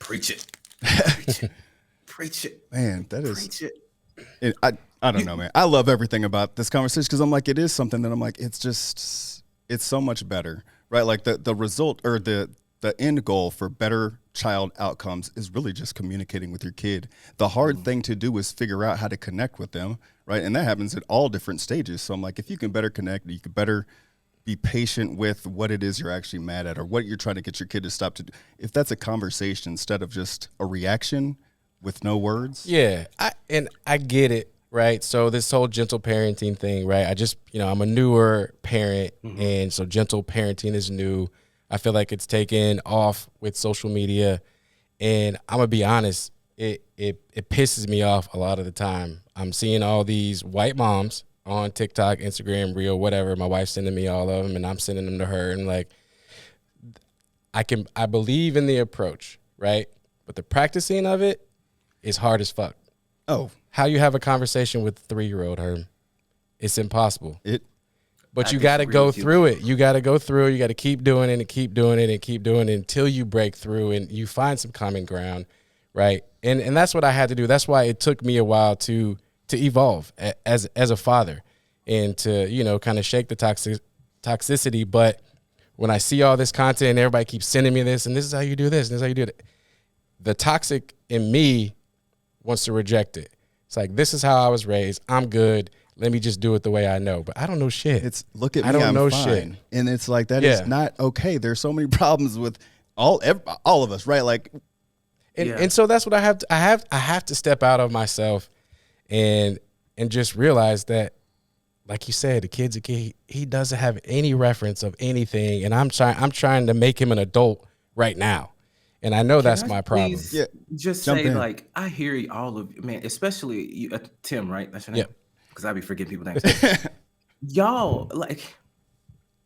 Preach it. Preach it. Man, that is. Preach it. I don't know, man. I love everything about this conversation because I'm like, it is something that I'm like, it's so much better, right? Like the result or the end goal for better child outcomes is really just communicating with your kid. The hard thing to do is figure out how to connect with them, right? And that happens at all different stages. So I'm like, if you can better connect, you can better be patient with what it is you're actually mad at or what you're trying to get your kid to stop to do. If that's a conversation instead of just a reaction with no words. Yeah, I get it. Right. So this whole gentle parenting thing, right? I'm a newer parent, and so gentle parenting is new. I feel like it's taken off with social media, And I'm gonna be honest, it pisses me off a lot of the time. I'm seeing all these white moms on TikTok, Instagram, Reel, whatever. My wife's sending me all of them, and I'm sending them to her. And like, I believe in the approach, right? But the practicing of it is hard as fuck. Oh, how you have a conversation with a 3-year-old, Herm? It's impossible. But you got to go through it. You got to go through it. You got to keep doing it and keep doing it and keep doing it until you break through and you find some common ground, right? And that's what I had to do. That's why it took me a while to evolve as a father and to, you know, kind of shake the toxicity. But when I see all this content and everybody keeps sending me this, and this is how you do this, and this is how you do it, the toxic in me wants to reject it. It's like, this is how I was raised. I'm good. Let me just do it the way I know. But I don't know shit. It's look at me. I don't know fine. shit. And it's like, that is not okay. There's so many problems with all of us, right? Like, and so that's what I have to, I have to step out of myself and just realize that, like you said, the kid's a kid. He doesn't have any reference of anything. And I'm trying to make him an adult right now. And I know that's my problem. Yeah, just say, like, I hear all of you, man, especially you, Tim, right? That's your name? Yeah. Because I be forgetting people's names. Y'all, like,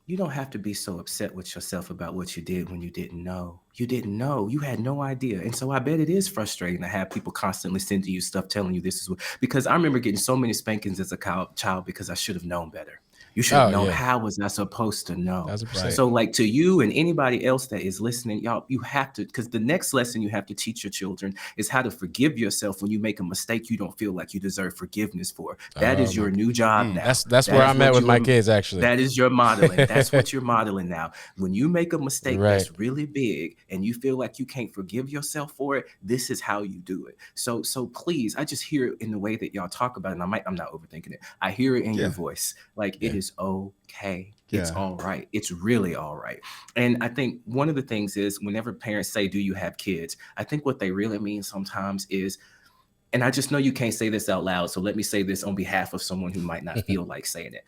you don't have to be so upset with yourself about what you did when you didn't know. You didn't know. You had no idea. And so I bet it is frustrating to have people constantly sending you stuff telling you this is what, because I remember getting so many spankings as a child because I should have known better. You should have known. How was I supposed to know? Right. So like, to you and anybody else that is listening, y'all, you have to, because the next lesson you have to teach your children is how to forgive yourself when you make a mistake you don't feel like you deserve forgiveness for. That is your new job now. That's where I'm at with my kids, actually. That is your modeling. That's what you're modeling now. When you make a mistake that's really big and you feel like you can't forgive yourself for it, this is how you do it. So please, I just hear it in the way that y'all talk about it, and I'm not overthinking it. I hear it in your voice. Like, it is okay. It's all right. It's really all right. And I think one of the things is, whenever parents say, do you have kids? I think what they really mean sometimes is, and I just know you can't say this out loud, so let me say this on behalf of someone who might not feel like saying it.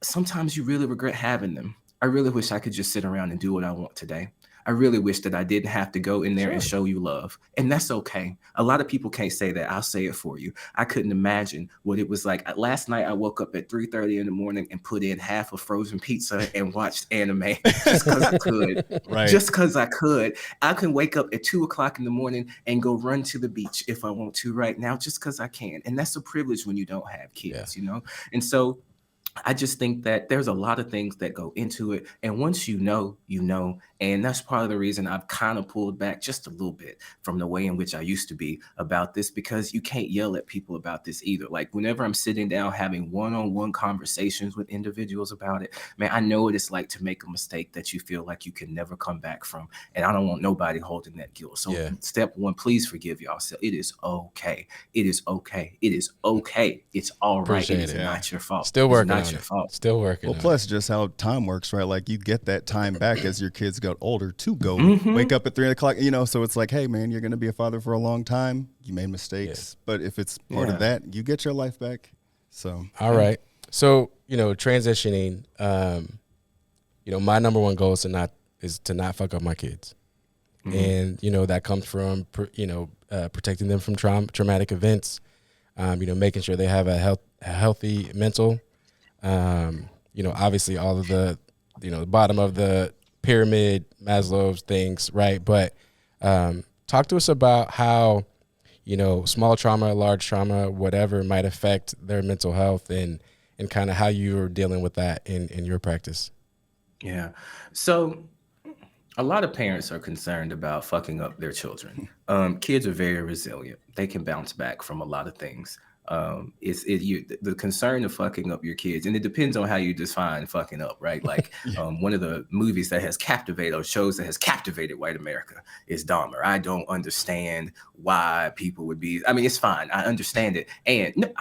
Sometimes you really regret having them. I really wish I could just sit around and do what I want today. I really wish that I didn't have to go in there and show you love. And that's okay. A lot of people can't say that. I'll say it for you. I couldn't imagine what it was like. Last night, I woke up at 3:30 in the morning and put in half a frozen pizza and watched anime just because I could. Right. Just because I could. I can wake up at 2 o'clock in the morning and go run to the beach if I want to right now, just because I can. And that's a privilege when you don't have kids, you know? And so I just think that there's a lot of things that go into it. And once you know, you know. And that's part of the reason I've kind of pulled back just a little bit from the way in which I used to be about this, because you can't yell at people about this either. Like, whenever I'm sitting down having one-on-one conversations with individuals about it, man, I know what it's like to make a mistake that you feel like you can never come back from. And I don't want nobody holding that guilt. So step one, please forgive yourself. It is okay. It is okay. It is okay. It's all right. It is not your fault. Still working on it. Still working. Well, plus just how time works, right? Like, you get that time back as your kids got older to go wake up at 3 o'clock, you know, so it's like, hey man, you're going to be a father for a long time. You made mistakes, but if it's part of that, you get your life back. So, all right. So, you know, transitioning, you know, my number one goal is to not fuck up my kids. And, you know, that comes from, you know, protecting them from traumatic events, you know, making sure they have a healthy mental, you know, obviously all of the, you know, the bottom of the pyramid, Maslow's things, right? But talk to us about how, you know, small trauma, large trauma, whatever might affect their mental health, and kind of how you're dealing with that in your practice. Yeah. So a lot of parents are concerned about fucking up their children. Kids are very resilient. They can bounce back from a lot of things. The concern of fucking up your kids, and it depends on how you define fucking up, right? Like, one of the movies that has captivated, or shows that has captivated white America, is Dahmer. I don't understand why people would be, I mean, it's fine. I understand it. And no,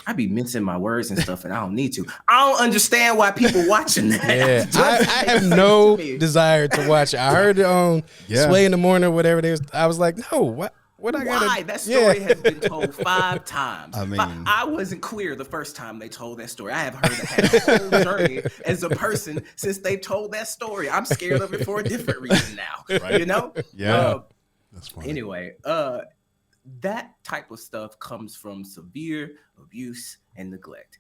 I be mincing my words and stuff, and I don't need to. I don't understand why people watching that. Yeah, I have no desire to watch it. I heard it on Sway in the Morning or whatever it is. I was like, no, what? Why? That story has been told 5 times. I mean, I wasn't queer the first time they told that story. I have had a whole journey as a person since they told that story. I'm scared of it for a different reason now. Right? You know? Yeah. That's funny. Anyway, that type of stuff comes from severe abuse and neglect.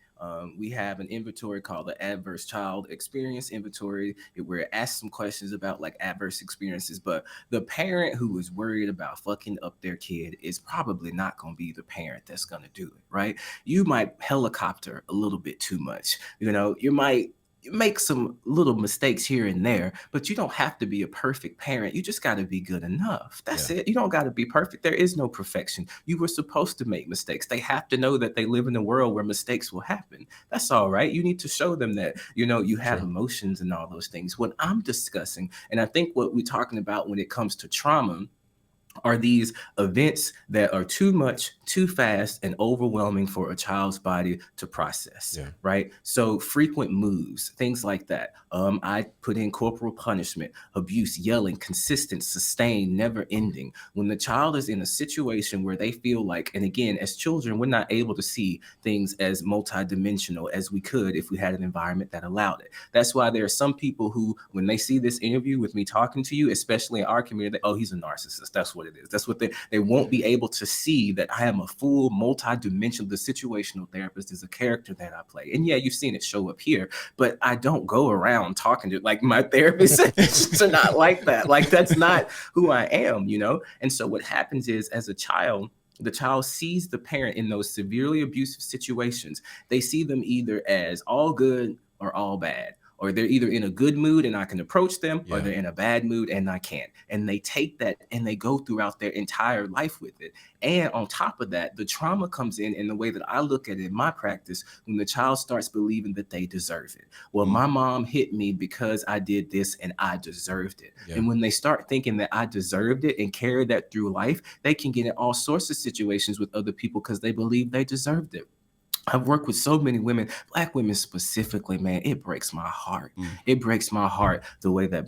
We have an inventory called the Adverse Child Experience Inventory, where it asks some questions about like adverse experiences. But the parent who is worried about fucking up their kid is probably not going to be the parent that's going to do it, right? You might helicopter a little bit too much. You might make some little mistakes here and there, but you don't have to be a perfect parent. You just got to be good enough. That's it. You don't got to be perfect. There is no perfection. You were supposed to make mistakes. They have to know that they live in a world where mistakes will happen. That's all right. You need to show them that, you have emotions and all those things. What I'm discussing, and I think what we're talking about when it comes to trauma, are these events that are too much, too fast, and overwhelming for a child's body to process, right? So frequent moves, things like that. I put in corporal punishment, abuse, yelling, consistent, sustained, never ending. When the child is in a situation where they feel like, and again, as children, we're not able to see things as multidimensional as we could if we had an environment that allowed it. That's why there are some people who, when they see this interview with me talking to you, especially in our community, oh, he's a narcissist. That's what it is. That's what they won't be able to see, that I am a full multi-dimensional. The situational therapist is a character that I play. And yeah, you've seen it show up here, but I don't go around talking to like my therapist are not like that. Like that's not who I am, And so what happens is, as a child, the child sees the parent in those severely abusive situations. They see them either as all good or all bad. Or they're either in a good mood and I can approach them, or they're in a bad mood and I can't. And they take that and they go throughout their entire life with it. And on top of that, the trauma comes in the way that I look at it in my practice, when the child starts believing that they deserve it. Well, my mom hit me because I did this and I deserved it. Yeah. And when they start thinking that I deserved it and carry that through life, they can get in all sorts of situations with other people because they believe they deserved it. I've worked with so many women, Black women specifically, man, it breaks my heart. It breaks my heart the way that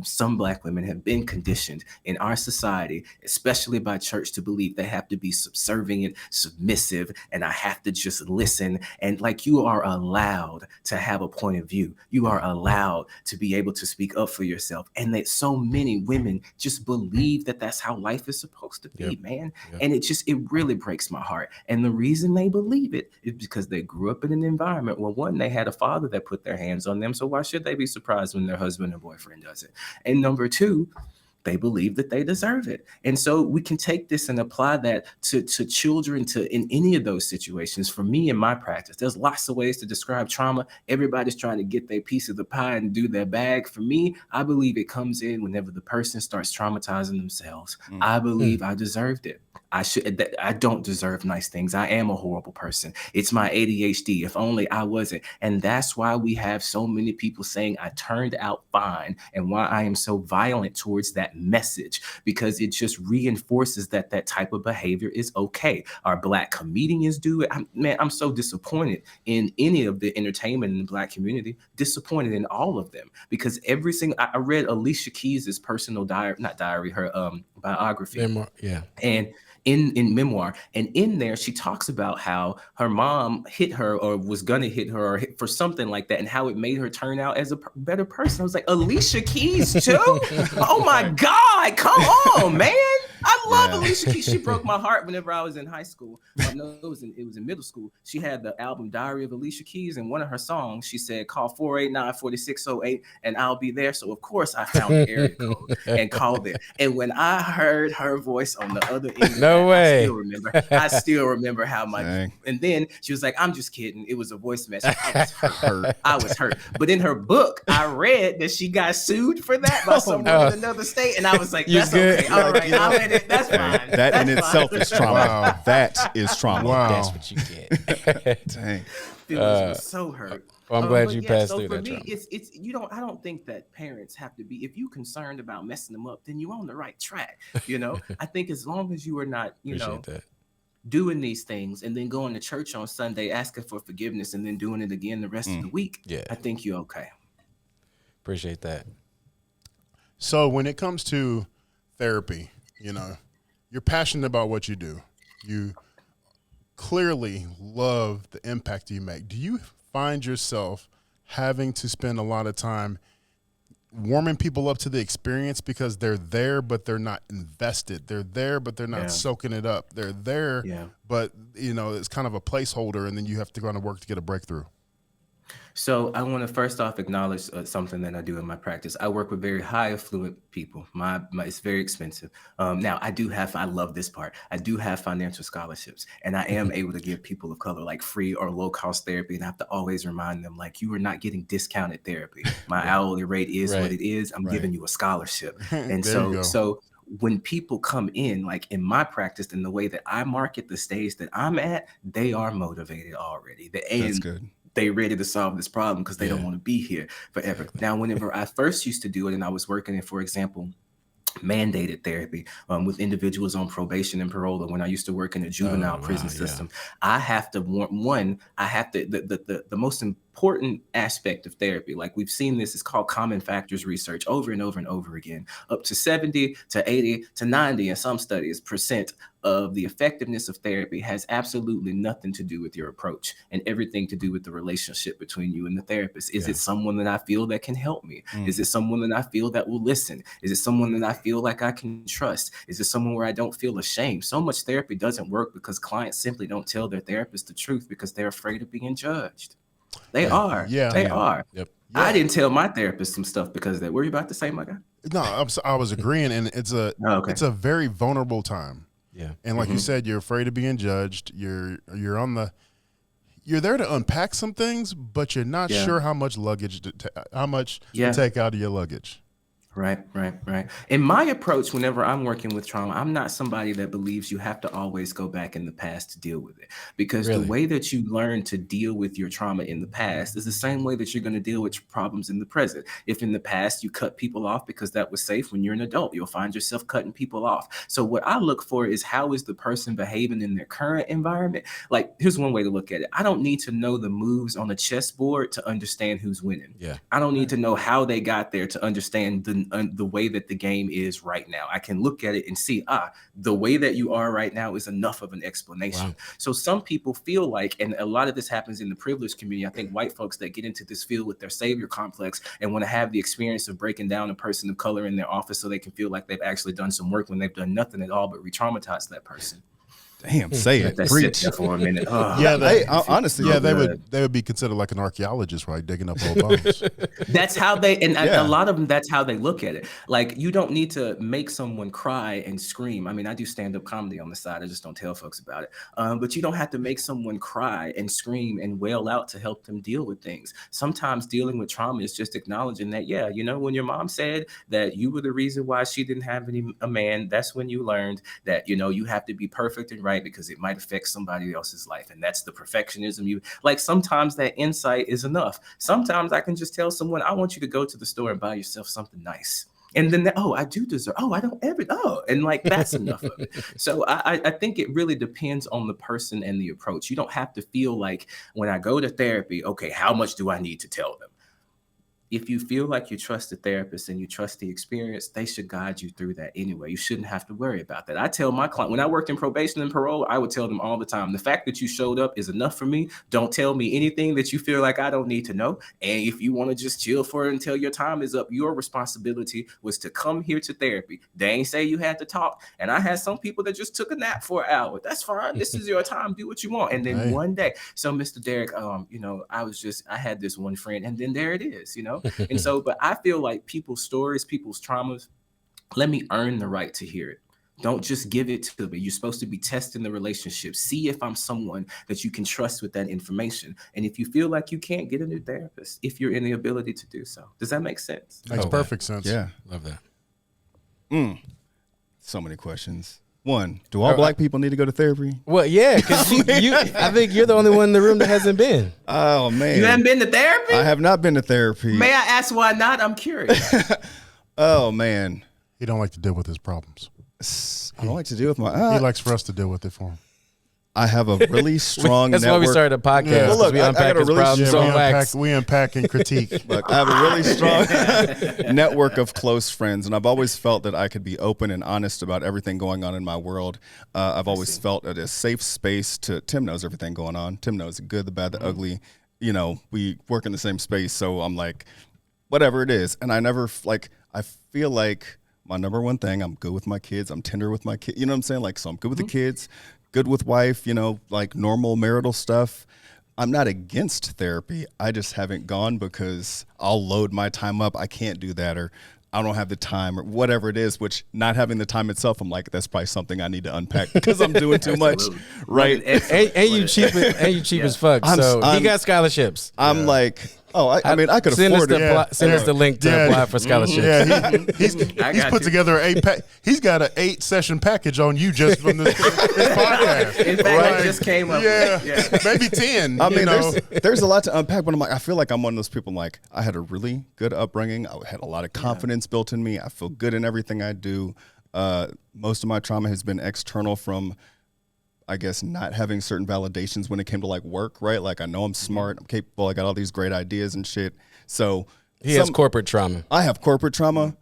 some Black women have been conditioned in our society, especially by church, to believe they have to be subservient, submissive, and I have to just listen. And like, you are allowed to have a point of view. You are allowed to be able to speak up for yourself. And that so many women just believe that that's how life is supposed to be, man. And it really breaks my heart. And the reason they believe it is because they grew up in an environment where, one, they had a father that put their hands on them. So why should they be surprised when their husband or boyfriend does it? And number two, they believe that they deserve it. And so we can take this and apply that to children, in any of those situations. For me, in my practice, there's lots of ways to describe trauma. Everybody's trying to get their piece of the pie and do their bag. For me, I believe it comes in whenever the person starts traumatizing themselves. I believe I deserved it. I don't deserve nice things. I am a horrible person. It's my ADHD. If only I wasn't. And that's why we have so many people saying I turned out fine, and why I am so violent towards that message, because it just reinforces that type of behavior is okay. Our Black comedians do it. I'm so disappointed in any of the entertainment in the Black community, disappointed in all of them, because I read Alicia Keys' personal her biography. Memoir, yeah. And in memoir, and in there she talks about how her mom hit her, or was gonna hit her, or for something like that, and how it made her turn out as a better person. I was like, Alicia Keys too? Oh my God, come on, man. I love Alicia Keys. She broke my heart whenever I was in high school. No, it was in middle school. She had the album Diary of Alicia Keys, and one of her songs, she said, call 489-4608 and I'll be there. So of course I found the area code and called it. And when I heard her voice on the other end, no way. I still remember how and then she was like, I'm just kidding. It was a voice message. I was hurt. But in her book, I read that she got sued for that by someone in another state. And I was like, that's okay. All right, I'll let it. That's fine. That in itself is trauma. Wow. That is trauma. Wow. That's what you get. Dang. Feelings was so hurt. Well, I'm glad you passed through that trauma. I don't think that parents have to be, if you're concerned about messing them up, then you're on the right track. I think as long as you are not, doing these things and then going to church on Sunday, asking for forgiveness, and then doing it again the rest of the week, I think you're okay. Appreciate that. So when it comes to therapy, you're passionate about what you do. You clearly love the impact you make. Do you find yourself having to spend a lot of time warming people up to the experience because they're there, but they're not invested. They're there, but they're not soaking it up. They're there, but it's kind of a placeholder, and then you have to go on to work to get a breakthrough. So I want to first off acknowledge something that I do in my practice. I work with very high affluent people. My it's very expensive. Now I love this part. I do have financial scholarships, and I am able to give people of color like free or low cost therapy. And I have to always remind them, like, you are not getting discounted therapy. My hourly rate is what it is. I'm giving you a scholarship. And so when people come in, like in my practice and the way that I market the stage that I'm at, they are motivated already. That's good. They ready to solve this problem because they don't want to be here forever. Now, whenever I first used to do it and I was working in, for example, mandated therapy with individuals on probation and parole, or when I used to work in the juvenile prison system, I have to the most important aspect of therapy, like we've seen this, is called common factors research over and over and over again. Up to 70 to 80 to 90 in some studies % of the effectiveness of therapy has absolutely nothing to do with your approach and everything to do with the relationship between you and the therapist. Is it someone that I feel that can help me? Is it someone that I feel that will listen? Is it someone that I feel like I can trust? Is it someone where I don't feel ashamed? So much therapy doesn't work because clients simply don't tell their therapist the truth because they're afraid of being judged. They are. They are. Yep. I didn't tell my therapist some stuff because they were you about to say, my guy? No, I was agreeing, and it's a very vulnerable time. Yeah. And like you said, you're afraid of being judged. You're there to unpack some things, but you're not sure how much luggage to take out of your luggage. Right. In my approach, whenever I'm working with trauma, I'm not somebody that believes you have to always go back in the past to deal with it. Because the way that you learn to deal with your trauma in the past is the same way that you're going to deal with problems in the present. If in the past you cut people off because that was safe, when you're an adult, you'll find yourself cutting people off. So what I look for is, how is the person behaving in their current environment? Like, here's one way to look at it. I don't need to know the moves on a chessboard to understand who's winning. Yeah. I don't need to know how they got there to understand the way that the game is right now. I can look at it and see, the way that you are right now is enough of an explanation. Wow. So some people feel like, and a lot of this happens in the privileged community, I think white folks that get into this field with their savior complex and want to have the experience of breaking down a person of color in their office so they can feel like they've actually done some work when they've done nothing at all but re-traumatize that person. Damn, say it. Preach for a minute. Honestly, they would be considered like an archaeologist, right? Digging up old bones. That's how they, and a lot of them, that's how they look at it. Like, you don't need to make someone cry and scream. I mean, I do stand-up comedy on the side. I just don't tell folks about it. But you don't have to make someone cry and scream and wail out to help them deal with things. Sometimes dealing with trauma is just acknowledging that, when your mom said that you were the reason why she didn't have a man, that's when you learned that, you have to be perfect and right because it might affect somebody else's life. And that's the perfectionism. Sometimes that insight is enough. Sometimes I can just tell someone, I want you to go to the store and buy yourself something nice. And then, I do deserve, I don't ever, and like, that's enough of it. So I think it really depends on the person and the approach. You don't have to feel like, when I go to therapy, okay, how much do I need to tell them? If you feel like you trust the therapist and you trust the experience, they should guide you through that anyway. You shouldn't have to worry about that. I tell my client, when I worked in probation and parole, I would tell them all the time, the fact that you showed up is enough for me. Don't tell me anything that you feel like I don't need to know. And if you want to just chill for it until your time is up, your responsibility was to come here to therapy. They ain't say you had to talk. And I had some people that just took a nap for an hour. That's fine. This is your time. Do what you want. And then one day, so Mr. Derrick, I had this one friend, and then there it is, And so, but I feel like people's stories, people's traumas, let me earn the right to hear it. Don't just give it to me. You're supposed to be testing the relationship. See if I'm someone that you can trust with that information. And if you feel like you can't, get a new therapist if you're in the ability to do so. Does that make sense? Makes perfect sense. Yeah. Love that. So many questions. One, do all black people need to go to therapy? Well, yeah, because I think you're the only one in the room that hasn't been. Oh, man. You haven't been to therapy? I have not been to therapy. May I ask why not? I'm curious. Oh, man. He don't like to deal with his problems. I don't like to deal with my... he likes for us to deal with it for him. I have a really strong That's network. why we started a podcast. Yeah. Well, look, we unpack his problems on wax. We unpack and critique. Look, I have a really strong network of close friends, and I've always felt that I could be open and honest about everything going on in my world. I've always felt it a safe space to... Tim knows everything going on. Tim knows the good, the bad, the ugly. We work in the same space, so I'm like... whatever it is. And I never I feel like my number one thing, I'm good with my kids. I'm tender with my kids. You know what I'm saying? Like, so I'm good with the kids, good with wife, like normal marital stuff. I'm not against therapy. I just haven't gone because I'll load my time up. I can't do that, or I don't have the time, or whatever it is, which not having the time itself, I'm like, that's probably something I need to unpack because I'm doing too much. Right. And you cheap as fuck. He got scholarships. I'm like, I mean, I could afford it. Send us the link to apply for scholarships. Yeah, he's put together he's got an 8-session package on you just from this podcast. In fact, it just came up. Yeah, maybe 10. I mean, there's a lot to unpack, but I'm like, I feel like I'm one of those people. I'm like, I had a really good upbringing. I had a lot of confidence built in me. I feel good in everything I do. Most of my trauma has been external from, I guess, not having certain validations when it came to like work, right? Like, I know I'm smart, I'm capable, I got all these great ideas and shit. So he has corporate trauma. I have corporate trauma.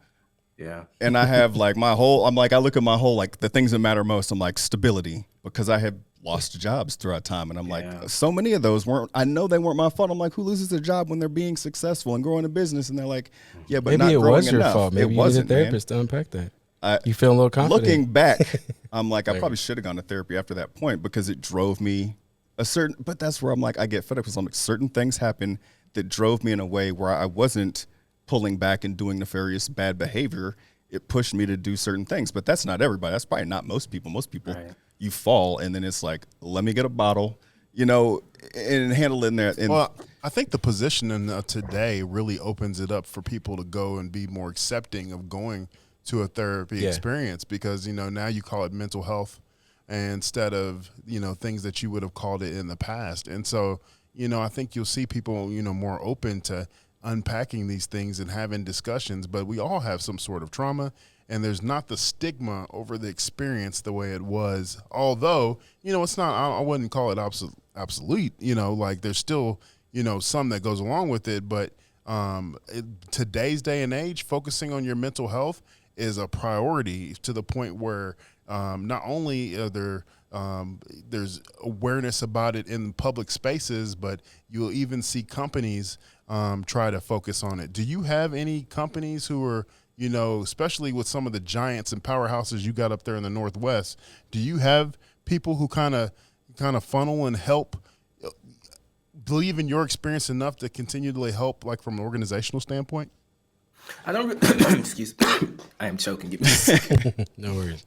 Yeah. And I have like I look at my whole, like the things that matter most. I'm like stability, because I have lost jobs throughout time. And I'm like, so many of those I know they weren't my fault. I'm like, who loses their job when they're being successful and growing a business? And they're like, yeah, but maybe not growing was your enough. fault. Maybe it you wasn't, need a therapist to unpack that. You feel a little confident. Looking back, I'm like, I probably should have gone to therapy after that point, because it drove me but that's where I'm like, I get fed up, because I'm like, certain things happen that drove me in a way where I wasn't pulling back and doing nefarious bad behavior. It pushed me to do certain things, but that's not everybody. That's probably not most people. Most people, you fall, and then it's like, let me get a bottle, and handle it in there. And well, I think the positioning today really opens it up for people to go and be more accepting of going to a therapy experience, because now you call it mental health instead of things that you would have called it in the past. And so I think you'll see people more open to unpacking these things and having discussions. But we all have some sort of trauma, and there's not the stigma over the experience the way it was, although it's not, I wouldn't call it absolute. Like, there's still some that goes along with it. But today's day and age, focusing on your mental health is a priority, to the point where not only are there's awareness about it in public spaces, but you'll even see companies try to focus on it. Do you have any companies who are, especially with some of the giants and powerhouses you got up there in the Northwest, do you have people who kind of funnel and help, believe in your experience enough to continually help, like from an organizational standpoint? I don't. Excuse me. I am choking. Give me a second. No worries.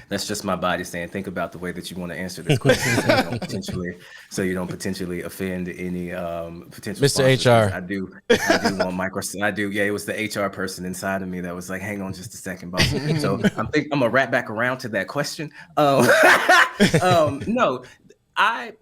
That's just my body saying, think about the way that you want to answer this question, so you don't potentially offend any potential Mr. sponsors. HR. I do want Microsoft. I do. Yeah, it was the HR person inside of me that was like, hang on just a second, boss. So I'm gonna wrap back around to that question. No.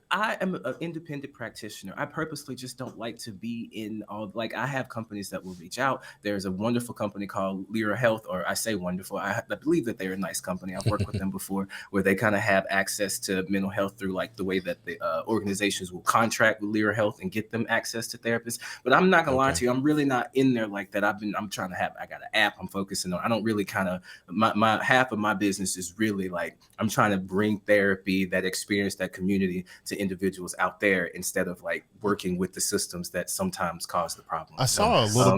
I am an independent practitioner. I purposely just don't like to be in all, like, I have companies that will reach out. There's a wonderful company called Lyra Health, or I say wonderful, I believe that they're a nice company. I've worked with them before, where they kind of have access to mental health through like the way that the organizations will contract with Lyra Health and get them access to therapists. But I'm not gonna lie to you, I'm really not in there like that. I got an app I'm focusing on. I don't really my half of my business is really like, I'm trying to bring therapy, that experience, that community to individuals out there, instead of like working with the systems that sometimes cause the problem. I saw a little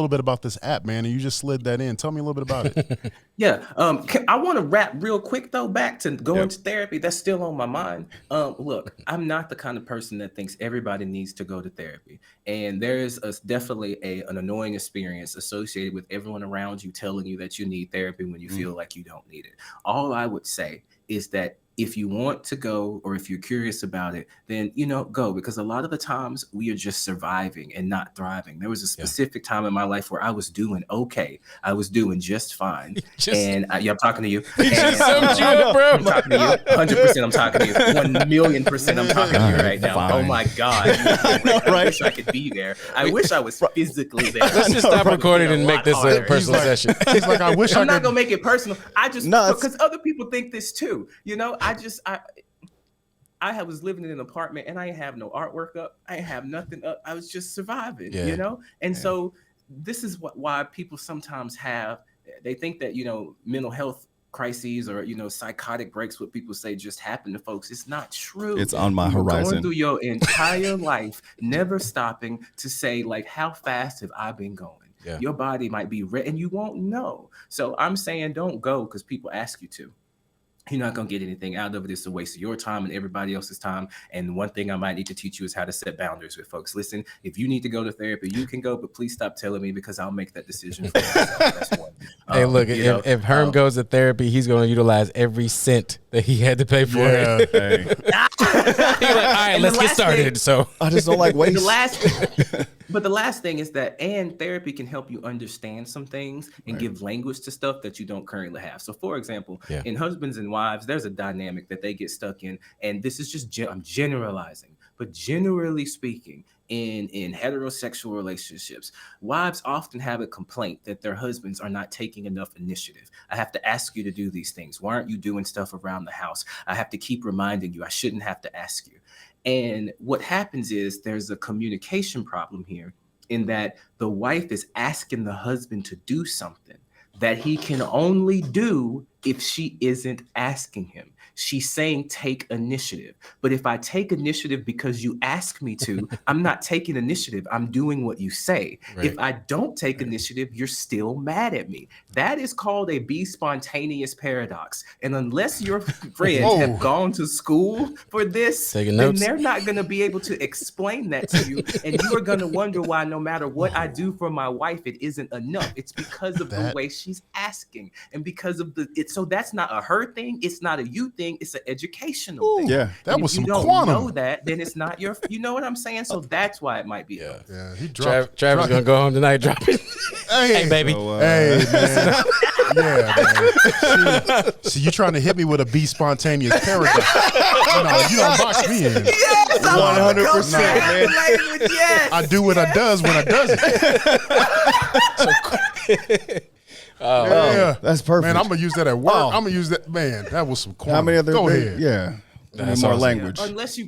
bit about this app, man, and you just slid that in. Tell me a little bit about it. Yeah. I want to wrap real quick though, back to going to therapy. That's still on my mind. Look, I'm not the kind of person that thinks everybody needs to go to therapy. And there's definitely an annoying experience associated with everyone around you telling you that you need therapy when you feel like you don't need it. All I would say is that if you want to go, or if you're curious about it, then, go, because a lot of the times we are just surviving and not thriving. There was a specific time in my life where I was doing okay. I was doing just fine. I'm talking to you. I'm talking to you. 100% I'm talking to you. 1,000,000% I'm talking to you right now. Fine. Oh my God. I wish I could be there. I wish I was physically there. Let's just stop recording and make this a personal session. He's like, I'm not going to make it personal. Because other people think this too. I was living in an apartment and I didn't have no artwork up. I didn't have nothing up. I was just surviving, And so this is why people sometimes they think that, mental health crises or, psychotic breaks, what people say just happen to folks. It's not true. It's on my You're horizon. going through your entire life, never stopping to say, like, how fast have I been going? Yeah. Your body might be ready and you won't know. So I'm saying don't go because people ask you to. You're not going to get anything out of it. It's a waste of your time and everybody else's time. And one thing I might need to teach you is how to set boundaries with folks. Listen, if you need to go to therapy, you can go, but please stop telling me because I'll make that decision for myself. That's one. Hey, look, if Herm goes to therapy, he's going to utilize every cent that he had to pay for it. Hey. He's like, all right, let's get started. So I just don't like waste. But the last thing is that, and therapy can help you understand some things and give language to stuff that you don't currently have. So, for example, in husbands and wives, there's a dynamic that they get stuck in. And this is just, I'm generalizing, but generally speaking, in heterosexual relationships, wives often have a complaint that their husbands are not taking enough initiative. I have to ask you to do these things. Why aren't you doing stuff around the house? I have to keep reminding you. I shouldn't have to ask you. And what happens is there's a communication problem here in that the wife is asking the husband to do something that he can only do if she isn't asking him. She's saying take initiative. But if I take initiative because you ask me to, I'm not taking initiative. I'm doing what you say. Right. If I don't take initiative, you're still mad at me. That is called a be spontaneous paradox. And unless your friends have gone to school for this, then they're not going to be able to explain that to you. And you are going to wonder why no matter what I do for my wife, it isn't enough. It's because of the way she's asking and because of so that's not a her thing. It's not a you thing. It's an educational thing. Yeah, that was some quantum. quantum. If you don't know that, then it's not your. You know what I'm saying? So that's why it might be. Yeah. He dropped. Travis gonna go home tonight. Dropping. Hey, baby. So, hey, man. Yeah, man. See, you trying to hit me with a be spontaneous paradox? No, you don't box me in. Yes, 100%, man. Yes. I do what I does when I does it. Yeah, that's perfect. Man, I'm gonna use that at work. I'm gonna use that. Man, that was some quantum. How many other Go things? ahead. Yeah. That's more awesome. language. Unless you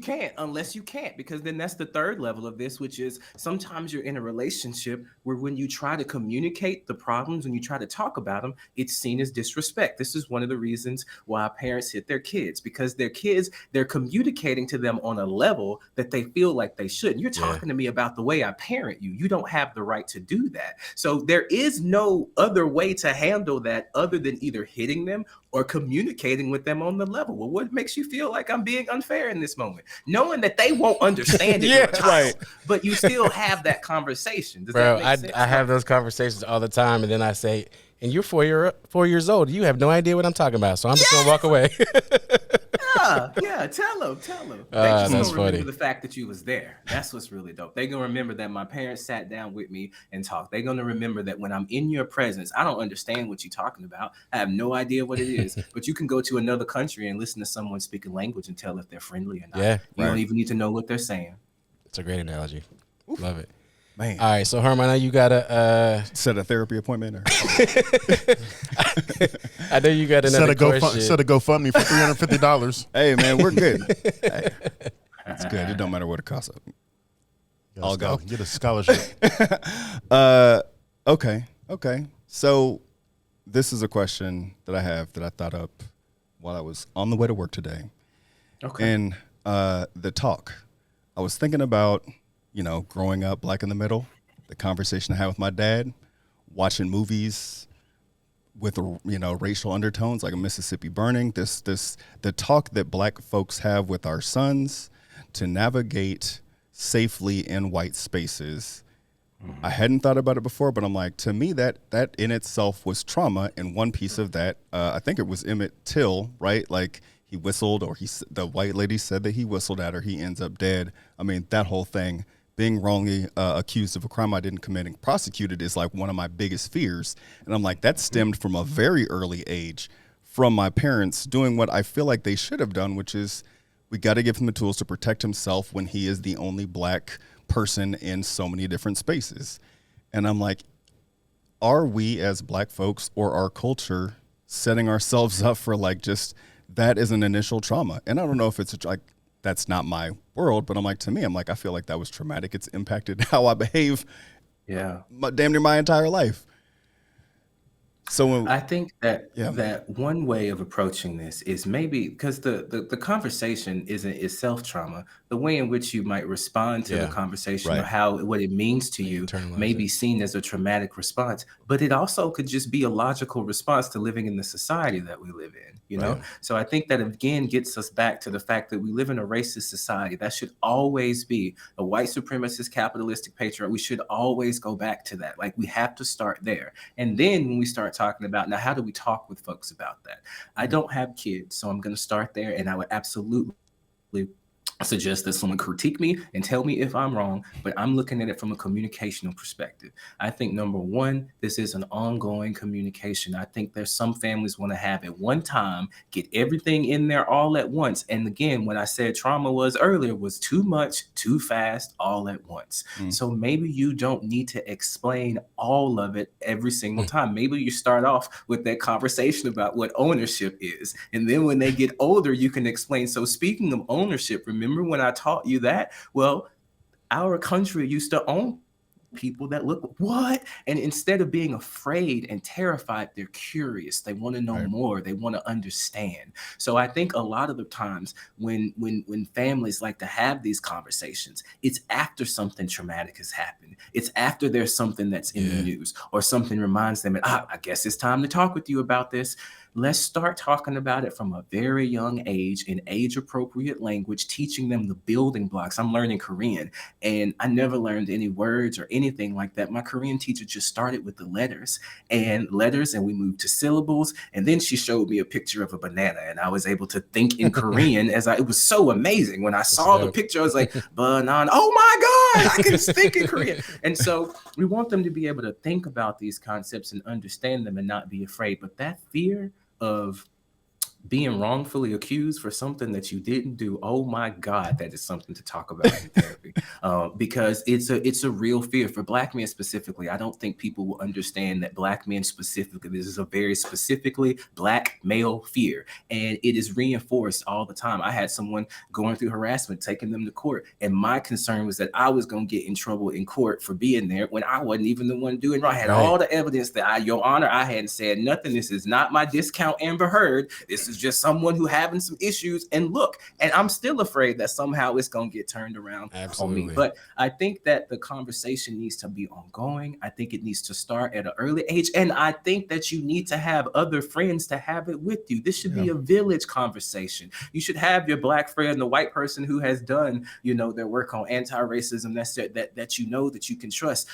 can't, because then that's the third level of this, which is sometimes you're in a relationship where when you try to communicate the problems, when you try to talk about them, it's seen as disrespect. This is one of the reasons why parents hit their kids, because their kids, they're communicating to them on a level that they feel like they should. You're talking to me about the way I parent you. You don't have the right to do that. So there is no other way to handle that other than either hitting them or communicating with them on the level. Well, what makes you feel like I'm being unfair in this moment? Knowing that they won't understand it, but you still have that conversation. Does that make sense? I have those conversations all the time, and then I say, and you're 4 years old. You have no idea what I'm talking about, so I'm just going to walk away. Yeah, tell them. They that's just don't funny. remember the fact that you was there. That's what's really dope. They're going to remember that my parents sat down with me and talked. They're going to remember that when I'm in your presence, I don't understand what you're talking about. I have no idea what it is, but you can go to another country and listen to someone speaking language and tell if they're friendly or not. Yeah, you don't even need to know what they're saying. It's a great analogy. Oof. Love it. Man. All right, so Herm, I know you got to set a therapy appointment. Or I know you got another question. Set a GoFundMe for $350. Hey, man, we're good. Hey, it's good. It don't matter what it costs. I'll go. Get a scholarship. Okay. So this is a question that I have that I thought up while I was on the way to work today. Okay. And the talk, I was thinking about, growing up black in the middle, the conversation I had with my dad, watching movies with, racial undertones like a Mississippi Burning, the talk that black folks have with our sons to navigate safely in white spaces. I hadn't thought about it before, but I'm like, to me, that in itself was trauma. And one piece of that, I think it was Emmett Till, right? Like he whistled, or the white lady said that he whistled at her. He ends up dead. I mean, that whole thing, being wrongly accused of a crime I didn't commit and prosecuted is like one of my biggest fears. And I'm like, that stemmed from a very early age from my parents doing what I feel like they should have done, which is we got to give him the tools to protect himself when he is the only black person in so many different spaces. And I'm like, are we as black folks or our culture setting ourselves up for like just that is an initial trauma? And I don't know if it's like that's not my world, but I'm like, to me, I'm like, I feel like that was traumatic. It's impacted how I behave damn near my entire life. So I think that yeah, that one way of approaching this is maybe because the conversation is self trauma. The way in which you might respond to the Yeah. conversation or right. how what it means to You you may internalize it. be seen as a traumatic response, but it also could just be a logical response to living in the society that we live in. You Right. know, so I think that again gets us back to the fact that we live in a racist society. That should always be a white supremacist, capitalistic patriarch. We should always go back to that. Like we have to start there. And then when we start talking about now, how do we talk with folks about that? I don't have kids, so I'm going to start there. And I would absolutely suggest that someone critique me and tell me if I'm wrong, but I'm looking at it from a communicational perspective. I think number one, this is an ongoing communication. I think there's some families want to have at one time, get everything in there all at once. And again, when I said trauma was earlier, was too much, too fast, all at once. So maybe you don't need to explain all of it every single time. Maybe you start off with that conversation about what ownership is. And then when they get older, you can explain. So speaking of ownership, remember when I taught you that? Well, our country used to own people that look what, and instead of being afraid and terrified, they're curious. They want to know more. They want to understand. So I think a lot of the times when families like to have these conversations, it's after something traumatic has happened. It's after there's something that's in the news or something reminds them, I guess it's time to talk with you about this. Let's start talking about it from a very young age in age appropriate language, teaching them the building blocks. I'm learning Korean and I never learned any words or anything like that. My Korean teacher just started with the letters and we moved to syllables. And then she showed me a picture of a banana and I was able to think in Korean it was so amazing. When I saw the picture, I was like, banana, oh my God, I can think in Korean. And so we want them to be able to think about these concepts and understand them and not be afraid. But that fear of being wrongfully accused for something that you didn't do, oh my God, that is something to talk about in therapy. Because it's a real fear for Black men specifically. I don't think people will understand that Black men specifically, this is a very specifically Black male fear, and it is reinforced all the time. I had someone going through harassment, taking them to court, and my concern was that I was going to get in trouble in court for being there when I wasn't even the one doing wrong. I had all the evidence that Your Honor, I hadn't said nothing. This is not my discount Amber Heard. This is just someone who having some issues, and look, and I'm still afraid that somehow it's going to get turned around on me. But I think that the conversation needs to be ongoing. I think it needs to start at an early age. And I think that you need to have other friends to have it with you. This should be a village conversation. You should have your Black friend, the white person who has done, their work on anti-racism that you can trust.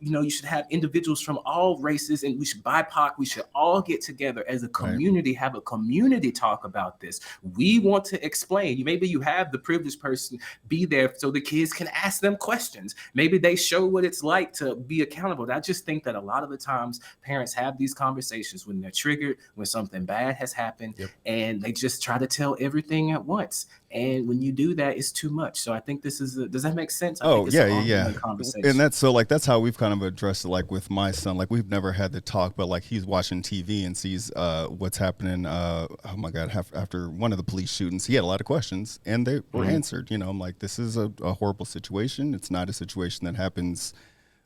You should have individuals from all races, and we should BIPOC. We should all get together as a community, have a community talk about this. We want to explain. Maybe you have the privileged person be there so the kids can ask them questions. Maybe they show what it's like to be accountable. I just think that a lot of the times parents have these conversations when they're triggered, when something bad has happened, and they just try to tell everything at once. And when you do that, it's too much. So I think this is does that make sense? I think it's an ongoing conversation. And that's how we've kind of addressed it. Like with my son, like we've never had the talk, but like he's watching TV and sees what's happening. Oh my God, after one of the police shootings, he had a lot of questions and they were answered. I'm like, this is a horrible situation. It's not a situation that happens.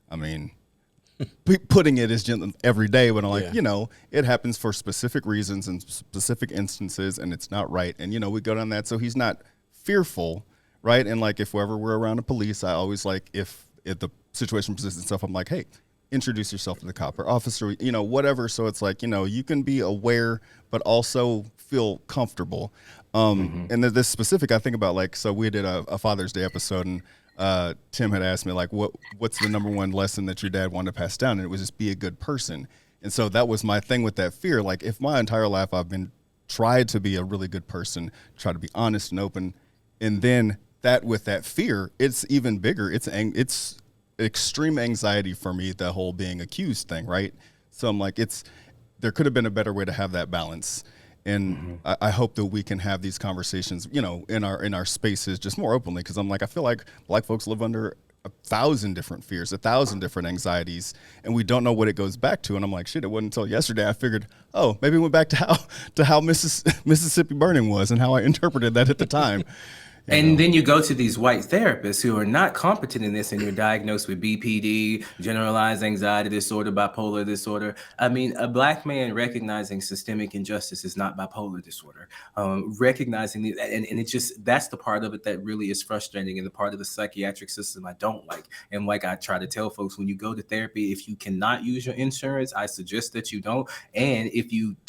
I mean, putting it as gentle every day, but I'm like, it happens for specific reasons and specific instances, and it's not right. And we go down that, so he's not fearful, right? And like, if ever we're around the police, I always like, if the situation presents itself, I'm like, hey, introduce yourself to the cop or officer, whatever. So it's like, you can be aware, but also feel comfortable. And then this specific, I think about like, so we did a Father's Day episode, and Tim had asked me like, what's the number one lesson that your dad wanted to pass down? And it was just be a good person. And so that was my thing with that fear. Like, if my entire life I've been tried to be a really good person, try to be honest and open, and then that with that fear, it's even bigger. It's extreme anxiety for me, the whole being accused thing, right? So I'm like, there could have been a better way to have that balance. And I hope that we can have these conversations, in our spaces just more openly. Because I'm like, I feel like Black folks live under 1,000 different fears, 1,000 different anxieties, and we don't know what it goes back to. And I'm like, shit, it wasn't until yesterday I figured, maybe it went back to how Mississippi burning was and how I interpreted that at the time. And then you go to these white therapists who are not competent in this, and you're diagnosed with BPD, generalized anxiety disorder, bipolar disorder. I mean, a Black man recognizing systemic injustice is not bipolar disorder. Recognizing and it just, that's the part of it that really is frustrating, and the part of the psychiatric system I don't like. And like I try to tell folks, when you go to therapy, if you cannot use your insurance, I suggest that you don't. And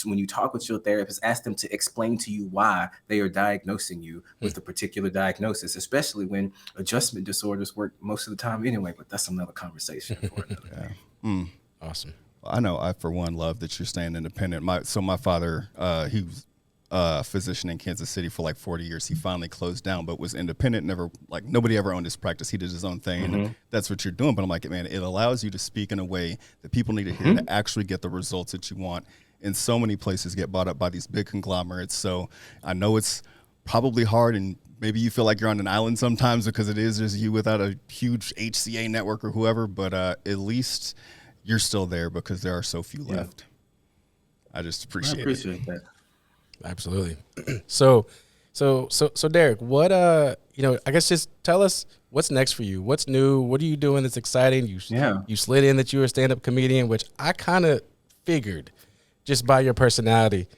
when you talk with your therapist, ask them to explain to you why they are diagnosing you with a particular diagnosis, especially when adjustment disorders work most of the time anyway. But that's another conversation for another day. Awesome. I know I, for one, love that you're staying independent. My father, he was a physician in Kansas City for like 40 years. He finally closed down, but was independent. Never, like, nobody ever owned his practice. He did his own thing. Mm-hmm. And that's what you're doing. But I'm like, man, it allows you to speak in a way that people need to hear to actually get the results that you want. And so many places get bought up by these big conglomerates. So I know it's probably hard, and maybe you feel like you're on an island sometimes because it is just you without a huge HCA network or whoever, but at least you're still there because there are so few left. I just appreciate that. Absolutely. So Derrick, what I guess just tell us what's next for you. What's new? What are you doing that's exciting? You slid in that you were a stand-up comedian, which I kind of figured just by your personality.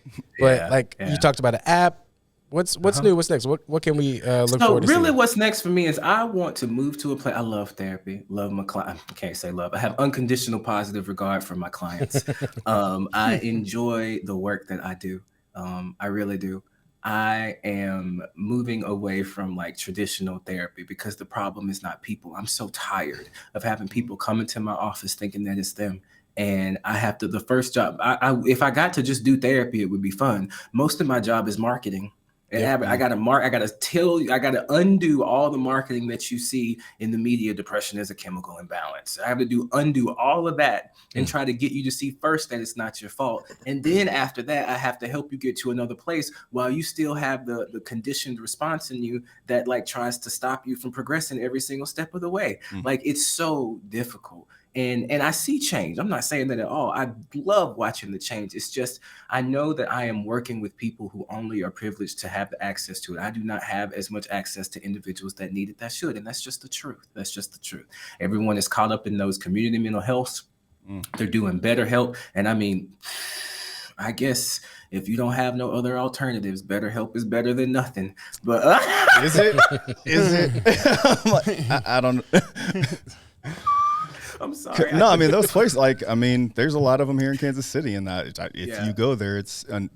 But you talked about an app. What's new? What's next? What can we look forward to? So really what's next for me is I want to move to a place. I love therapy, love my client. I can't say love. I have unconditional positive regard for my clients. I enjoy the work that I do. I really do. I am moving away from like traditional therapy because the problem is not people. I'm so tired of having people come into my office thinking that it's them. And I have to, the first job, if I got to just do therapy, it would be fun. Most of my job is marketing. And I got to undo all the marketing that you see in the media. Depression is a chemical imbalance. I have to undo all of that and try to get you to see first that it's not your fault. And then after that, I have to help you get to another place while you still have the conditioned response in you that like tries to stop you from progressing every single step of the way. Like, it's so difficult. And I see change. I'm not saying that at all. I love watching the change. It's just, I know that I am working with people who only are privileged to have the access to it. I do not have as much access to individuals that need it that should. And that's just the truth. That's just the truth. Everyone is caught up in those community mental health. They're doing BetterHelp. And I mean, I guess if you don't have no other alternatives, BetterHelp is better than nothing. But is it? I don't know. I'm sorry. No, I mean, those places, there's a lot of them here in Kansas City, and if you go there,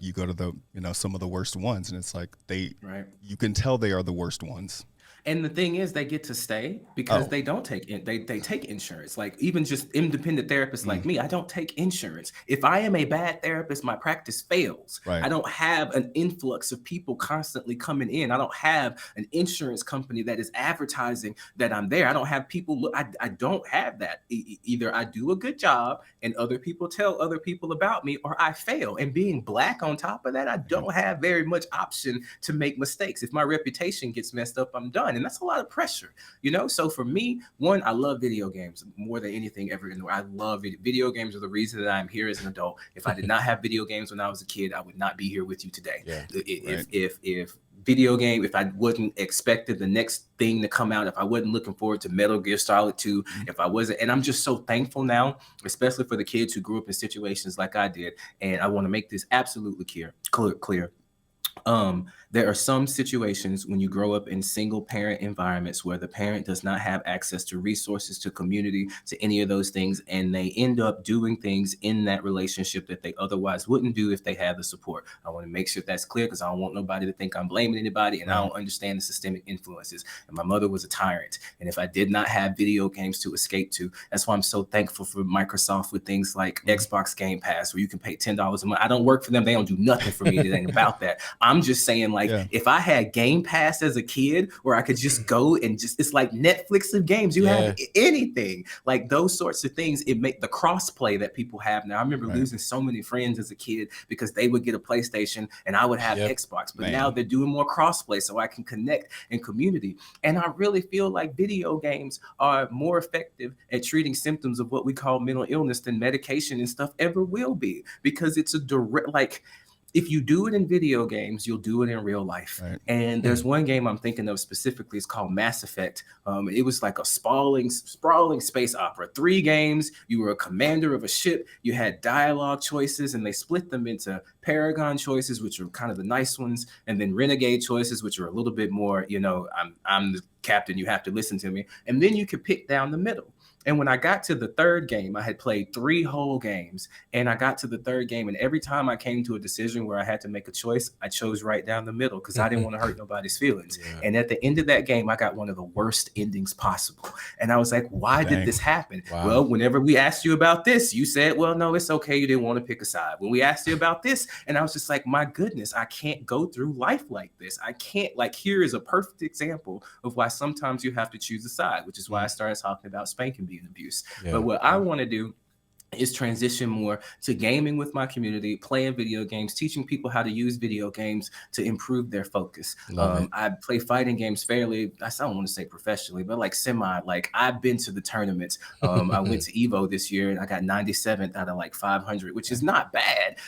you go to the, some of the worst ones, and it's like you can tell they are the worst ones. And the thing is, they get to stay because they don't take they take insurance. Like, even just independent therapists like me, I don't take insurance. If I am a bad therapist, my practice fails. Right. I don't have an influx of people constantly coming in. I don't have an insurance company that is advertising that I'm there. I don't have people look. I don't have that. Either I do a good job and other people tell other people about me, or I fail. And being Black on top of that, I don't have very much option to make mistakes. If my reputation gets messed up, I'm done. And that's a lot of pressure, So for me, one, I love video games more than anything ever in the world. I love video games are the reason that I'm here as an adult. If I did not have video games when I was a kid, I would not be here with you today. Yeah, if video game, if I wasn't expected the next thing to come out, if I wasn't looking forward to Metal Gear Solid 2, if I wasn't, and I'm just so thankful now, especially for the kids who grew up in situations like I did. And I want to make this absolutely clear. There are some situations when you grow up in single parent environments where the parent does not have access to resources, to community, to any of those things, and they end up doing things in that relationship that they otherwise wouldn't do if they had the support. I want to make sure that's clear because I don't want nobody to think I'm blaming anybody, and I don't understand the systemic influences. And my mother was a tyrant, and if I did not have video games to escape to, that's why I'm so thankful for Microsoft with things like Xbox Game Pass, where you can pay $10 a month. I don't work for them. They don't do nothing for me. It ain't about that. I'm just saying, if I had Game Pass as a kid, where I could just go and it's like Netflix of games. You have anything, like those sorts of things. It make the cross-play that people have now. I remember losing so many friends as a kid because they would get a PlayStation and I would have Xbox. But now they're doing more cross-play so I can connect in community. And I really feel like video games are more effective at treating symptoms of what we call mental illness than medication and stuff ever will be, because it's a direct, if you do it in video games, you'll do it in real life. Right. And there's one game I'm thinking of specifically. It's called Mass Effect. It was like a sprawling space opera. 3 games. You were a commander of a ship. You had dialogue choices, and they split them into Paragon choices, which are kind of the nice ones, and then Renegade choices, which are a little bit more, I'm the captain, you have to listen to me. And then you could pick down the middle. And when I got to the 3rd game, I had played 3 whole games, and I got to the 3rd game, and every time I came to a decision where I had to make a choice, I chose right down the middle because I didn't want to hurt nobody's feelings. Yeah. And at the end of that game, I got one of the worst endings possible. And I was like, why did this happen? Wow. Well, whenever we asked you about this, you said, well, no, it's okay. You didn't want to pick a side. When we asked you about this, and I was just like, my goodness, I can't go through life like this. I can't, here is a perfect example of why sometimes you have to choose a side, which is why I started talking about spanking being abuse. Yeah. But what I want to do is transition more to gaming with my community, playing video games, teaching people how to use video games to improve their focus. I play fighting games fairly, I don't want to say professionally, but semi, I've been to the tournaments. I went to Evo this year and I got 97th out of 500, which is not bad,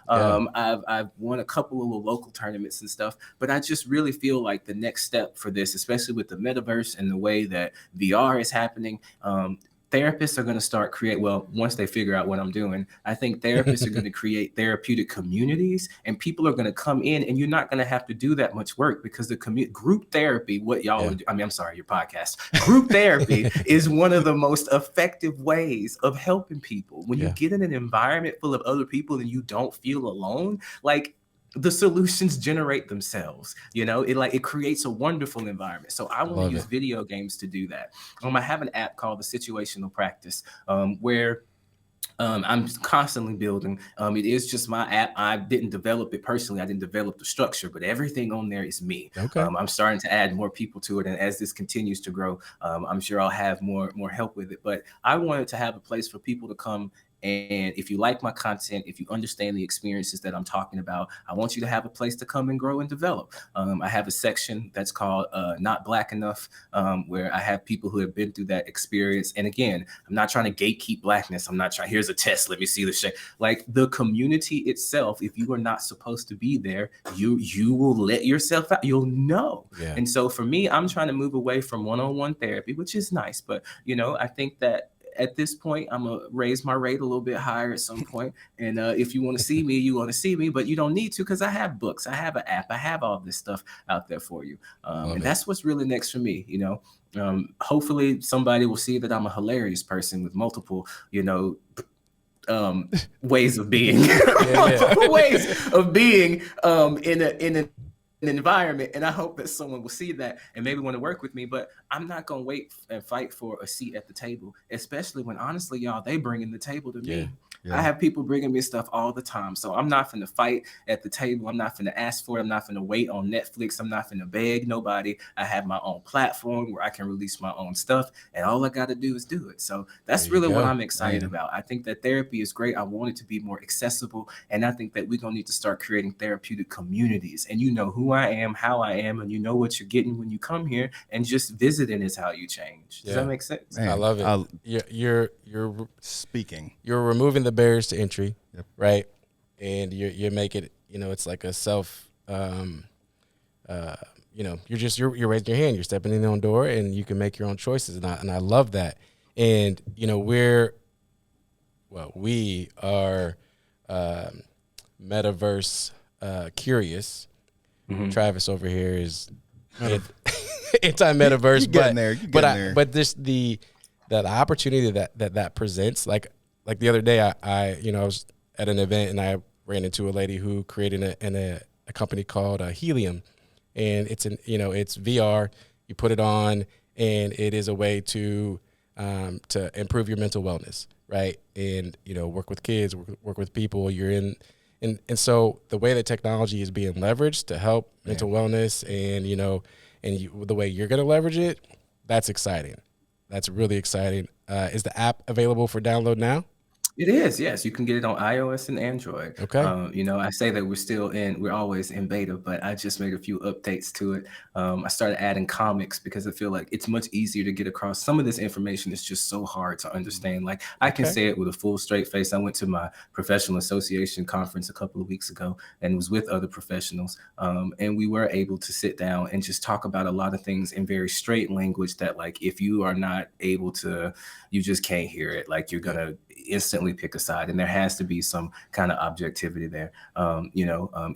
I've won a couple of local tournaments and stuff, but I just really feel like the next step for this, especially with the metaverse and the way that VR is happening, therapists are going to start once they figure out what I'm doing, I think therapists are going to create therapeutic communities, and people are going to come in, and you're not going to have to do that much work because the group therapy, what y'all are doing, I'm sorry, your podcast, group therapy is one of the most effective ways of helping people. When you get in an environment full of other people and you don't feel alone, the solutions generate themselves, it creates a wonderful environment. So I want to use video games to do that. I have an app called the Situational Practice, where I'm constantly building. It is just my app. I didn't develop it personally. I didn't develop the structure, but everything on there is me. Okay. I'm starting to add more people to it. And as this continues to grow, I'm sure I'll have more help with it. But I wanted to have a place for people to come. And if you like my content, if you understand the experiences that I'm talking about, I want you to have a place to come and grow and develop. I have a section that's called Not Black Enough, where I have people who have been through that experience. And again, I'm not trying to gatekeep Blackness. I'm not trying, here's a test, let me see the shit. The community itself, if you are not supposed to be there, you will let yourself out. You'll know. Yeah. And so for me, I'm trying to move away from one-on-one therapy, which is nice. But, I think that at this point, I'm going to raise my rate a little bit higher at some point. And if you want to see me, you want to see me, but you don't need to because I have books. I have an app. I have all this stuff out there for you. And that's what's really next for me, Hopefully somebody will see that I'm a hilarious person with multiple, ways of being. Ways of being in an environment, and I hope that someone will see that and maybe want to work with me. But I'm not gonna wait and fight for a seat at the table, especially when honestly, y'all, they bringing the table to me. I have people bringing me stuff all the time, so I'm not finna fight at the table. I'm not finna ask for it. I'm not finna wait on Netflix. I'm not finna beg nobody. I have my own platform where I can release my own stuff, and all I got to do is do it. So that's really what I'm excited about. I think that therapy is great. I want it to be more accessible, and I think that we're gonna need to start creating therapeutic communities. And you know who I am, how I am, and you know what you're getting when you come here, and just visiting is how you change. Does that make sense? Man, I love it. You're speaking. You're removing the barriers to entry, right? And you're making it, it's like a self, you're raising your hand, you're stepping in the own door, and you can make your own choices. And I love that. And, we are metaverse curious. Mm-hmm. Travis over here is anti-metaverse, but this the opportunity that presents, like the other day, I was at an event and I ran into a lady who created a company called Helium, and it's it's VR. You put it on, and it is a way to improve your mental wellness, right? And work with kids, work with people. You're in. And so the way that technology is being leveraged to help mental wellness, and the way you're going to leverage it, that's exciting. That's really exciting. Is the app available for download now? It is, yes. You can get it on iOS and Android. Okay. I say that we're always in beta, but I just made a few updates to it. I started adding comics because I feel like it's much easier to get across. Some of this information is just so hard to understand. Like I can say it with a full straight face. I went to my professional association conference a couple of weeks ago and was with other professionals. And we were able to sit down and just talk about a lot of things in very straight language that like, if you are not able to, you just can't hear it. Like you're going to instantly pick a side, and there has to be some kind of objectivity there.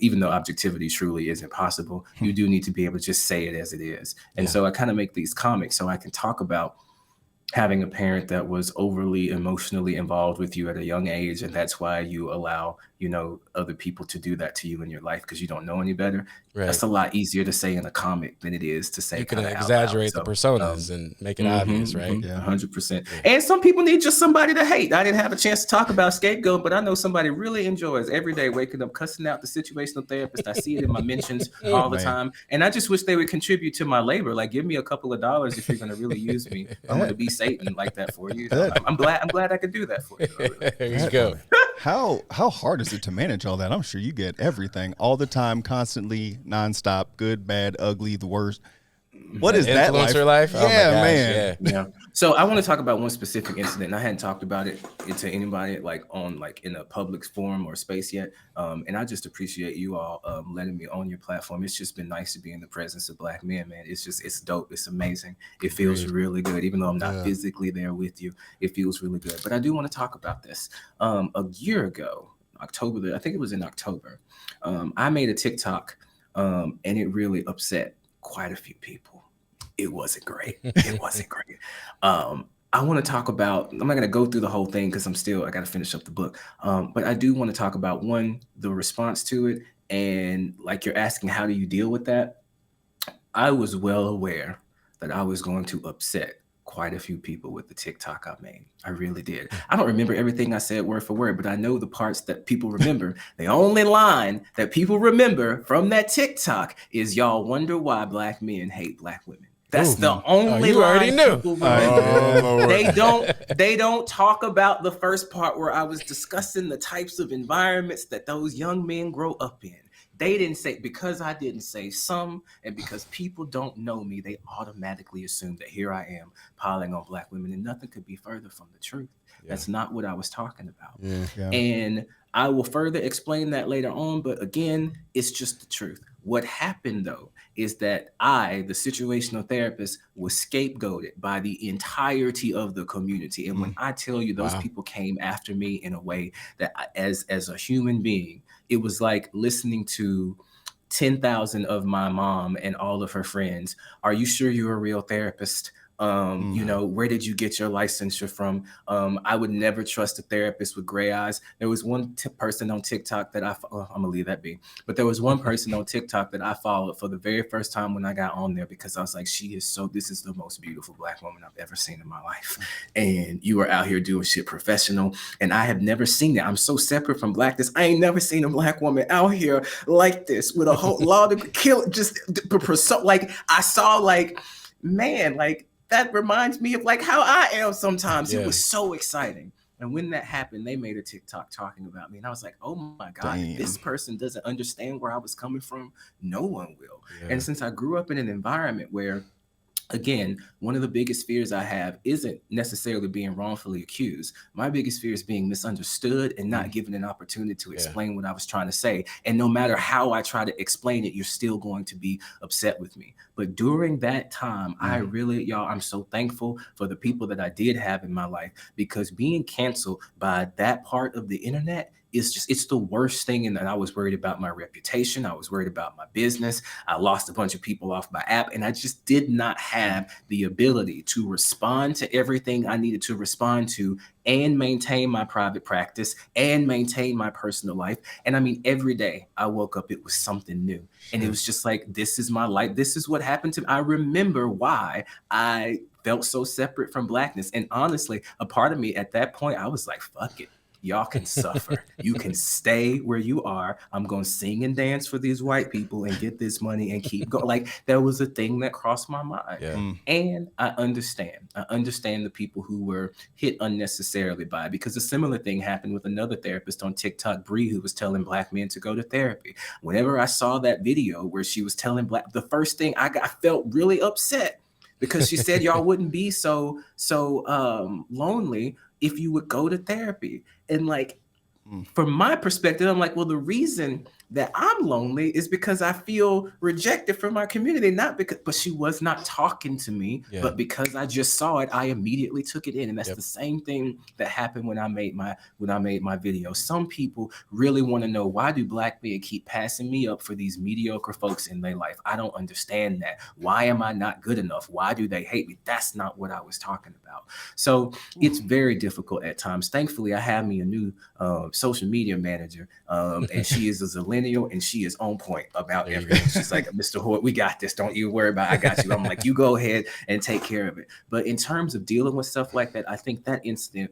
Even though objectivity truly isn't possible, you do need to be able to just say it as it is. And so I kind of make these comics so I can talk about having a parent that was overly emotionally involved with you at a young age, and that's why you allow other people to do that to you in your life because you don't know any better. Right. That's a lot easier to say in a comic than it is to say. You can exaggerate the personas and make it obvious, right? Yeah, 100%. And some people need just somebody to hate. I didn't have a chance to talk about Scapegoat, but I know somebody really enjoys every day waking up cussing out the situational therapist. I see it in my mentions all the time, and I just wish they would contribute to my labor. Like, give me a couple of dollars if you're going to really use me. I'm going to be Satan like that for you. I'm glad I could do that for you. There you go. How hard is it to manage all that? I'm sure you get everything all the time, constantly, nonstop, good, bad, ugly, the worst. What is that influencer life? Yeah, oh my gosh, man. Yeah. So I want to talk about one specific incident. And I hadn't talked about it to anybody in a public forum or space yet. And I just appreciate you all letting me on your platform. It's just been nice to be in the presence of Black men, man. It's dope. It's amazing. It feels really good. Even though I'm not physically there with you, it feels really good. But I do want to talk about this. A year ago, October, I think it was in October, I made a TikTok and it really upset quite a few people. It wasn't great. It wasn't great. I want to talk about, I'm not going to go through the whole thing because I got to finish up the book. But I do want to talk about the response to it. And like you're asking, how do you deal with that? I was well aware that I was going to upset quite a few people with the TikTok I made. I really did. I don't remember everything I said word for word, but I know the parts that people remember. The only line that people remember from that TikTok is y'all wonder why Black men hate Black women. That's the only you line already knew. people remember. They don't talk about the first part where I was discussing the types of environments that those young men grow up in. They didn't say, because I didn't say some, and because people don't know me, they automatically assume that here I am piling on Black women, and nothing could be further from the truth. That's not what I was talking about. And I will further explain that later on, but again, it's just the truth. What happened though is that I, the situational therapist, was scapegoated by the entirety of the community. And when I tell you those people came after me in a way that as a human being, it was like listening to 10,000 of my mom and all of her friends. Are you sure you're a real therapist? Where did you get your licensure from? I would never trust a therapist with gray eyes. There was one person on TikTok that I'm gonna leave that be. But there was one person on TikTok that I followed for the very first time when I got on there because I was like, this is the most beautiful Black woman I've ever seen in my life. And you are out here doing shit professional. And I have never seen it. I'm so separate from Blackness. I ain't never seen a Black woman out here like this with a whole lot of kill. Like I saw man, that reminds me of how I am sometimes. It was so exciting. And when that happened, they made a TikTok talking about me. And I was like, oh my God, if this person doesn't understand where I was coming from, no one will. And since I grew up in an environment where, again, one of the biggest fears I have isn't necessarily being wrongfully accused. My biggest fear is being misunderstood and not given an opportunity to explain what I was trying to say. And no matter how I try to explain it, you're still going to be upset with me. But during that time, I'm so thankful for the people that I did have in my life, because being canceled by that part of the internet it's the worst thing. And I was worried about my reputation. I was worried about my business. I lost a bunch of people off my app, and I just did not have the ability to respond to everything I needed to respond to and maintain my private practice and maintain my personal life. And I mean, every day I woke up, it was something new. And it was just like, this is my life. This is what happened to me. I remember why I felt so separate from Blackness. And honestly, a part of me at that point, I was like, fuck it. y'all can suffer. You can stay where you are. I'm going to sing and dance for these white people and get this money and keep going. Like, there was a thing that crossed my mind. Yeah. And I understand the people who were hit unnecessarily by it, because a similar thing happened with another therapist on TikTok, Bree, who was telling Black men to go to therapy. Whenever I saw that video where she was telling the first thing I felt really upset, because she said y'all wouldn't be so lonely if you would go to therapy. And like, from my perspective, I'm like, well, the reason that I'm lonely is because I feel rejected from my community, not because, but she was not talking to me, but because I just saw it, I immediately took it in. And that's the same thing that happened when I made my video. Some people really want to know, why do Black men keep passing me up for these mediocre folks in their life? I don't understand that. Why am I not good enough? Why do they hate me? That's not what I was talking about. So it's very difficult at times. Thankfully, I have me a new social media manager, and she is a Zillennial, and she is on point about everything. She's like, Mr. Hoard, we got this. Don't you worry about it. I got you. I'm like, you go ahead and take care of it. But in terms of dealing with stuff like that, I think that incident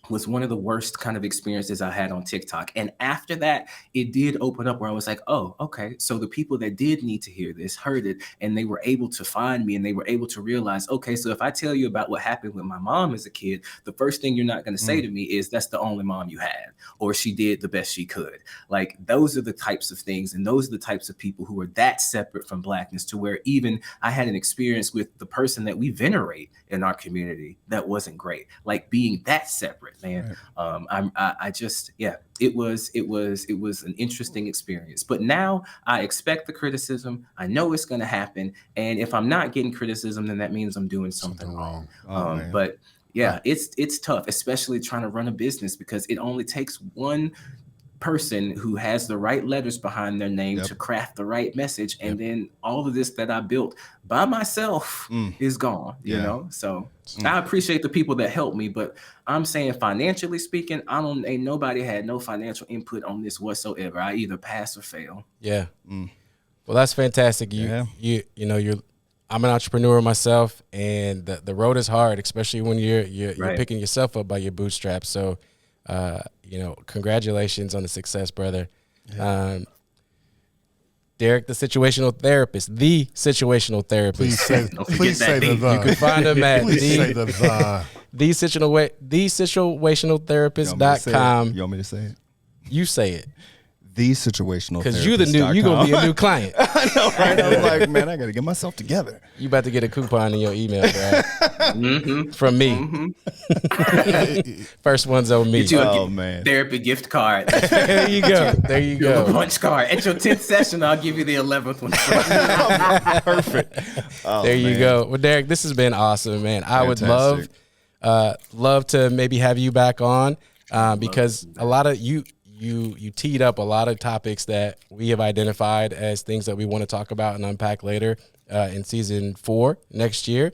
was one of the worst kind of experiences I had on TikTok. And after that, it did open up where I was like, oh, okay. So the people that did need to hear this heard it, and they were able to find me, and they were able to realize, okay, so if I tell you about what happened with my mom as a kid, the first thing you're not going to say to me is, that's the only mom you had, or she did the best she could. Like, those are the types of things, and those are the types of people who are that separate from Blackness, to where even I had an experience with the person that we venerate in our community that wasn't great, like being that separate. Man, I just, it was an interesting experience. But now I expect the criticism. I know it's going to happen, and if I'm not getting criticism, then that means I'm doing something wrong. But yeah, it's tough, especially trying to run a business, because it only takes one person who has the right letters behind their name to craft the right message, and then all of this that I built by myself is gone, you know? So I appreciate the people that helped me, but I'm saying, financially speaking, ain't nobody had no financial input on this whatsoever. I either pass or fail. Yeah. Well, that's fantastic. You know, I'm an entrepreneur myself, and the road is hard, especially when you're picking yourself up by your bootstraps. So, you know, congratulations on the success, brother. Derrick, the situational therapist. Please say the You can find him at thesituationaltherapist.com. You want me to say it? You say it. Thesituational, because you're gonna be a new client. I know, right? I'm like, man, I gotta get myself together. You about to get a coupon in your email, bro. From me. First one's on me. Man, therapy gift card. There you go. There you go. Punch card. At your 10th session, I'll give you the 11th one. Perfect. There you go. Well, Derrick, this has been awesome, man. I would love to maybe have you back on, because a lot of you teed up a lot of topics that we have identified as things that we want to talk about and unpack later in season 4 next year.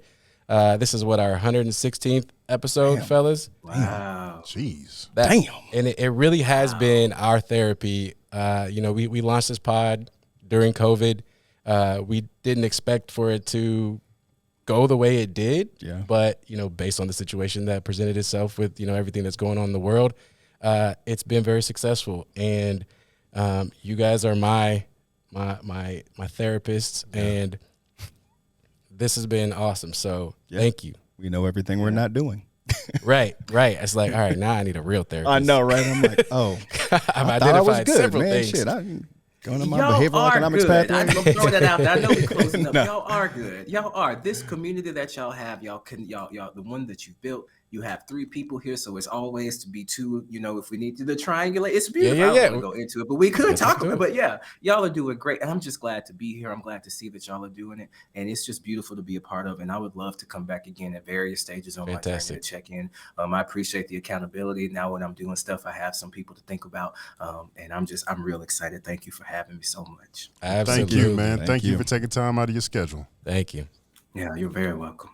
This is our 116th episode, fellas. Wow. Jeez. Damn. And it really has been our therapy. You know, we launched this pod during COVID. We didn't expect for it to go the way it did. Yeah. But, you know, based on the situation that presented itself with, you know, everything that's going on in the world, it's been very successful, and you guys are my therapists, and this has been awesome. So thank you. We know everything we're not doing. Right. It's like, all right, now I need a real therapist. I know, right? I'm like, oh, I've identified several things. Shit, I'm going to my y'all behavioral economics pathway. I'm gonna throw that out there. I know we're closing up. Y'all are good. Y'all are. This community that y'all have, y'all the one that you built. You have 3 people here, so it's always to be 2. You know, if we need to triangulate, it's beautiful. Yeah. I don't want to go into it, but we could talk about it. But yeah, y'all are doing great, and I'm just glad to be here. I'm glad to see that y'all are doing it, and it's just beautiful to be a part of. And I would love to come back again at various stages on my journey to check in. I appreciate the accountability. Now when I'm doing stuff, I have some people to think about, and I'm real excited. Thank you for having me so much. Absolutely. Thank you, man. Thank you for taking time out of your schedule. Thank you. Yeah, you're very welcome.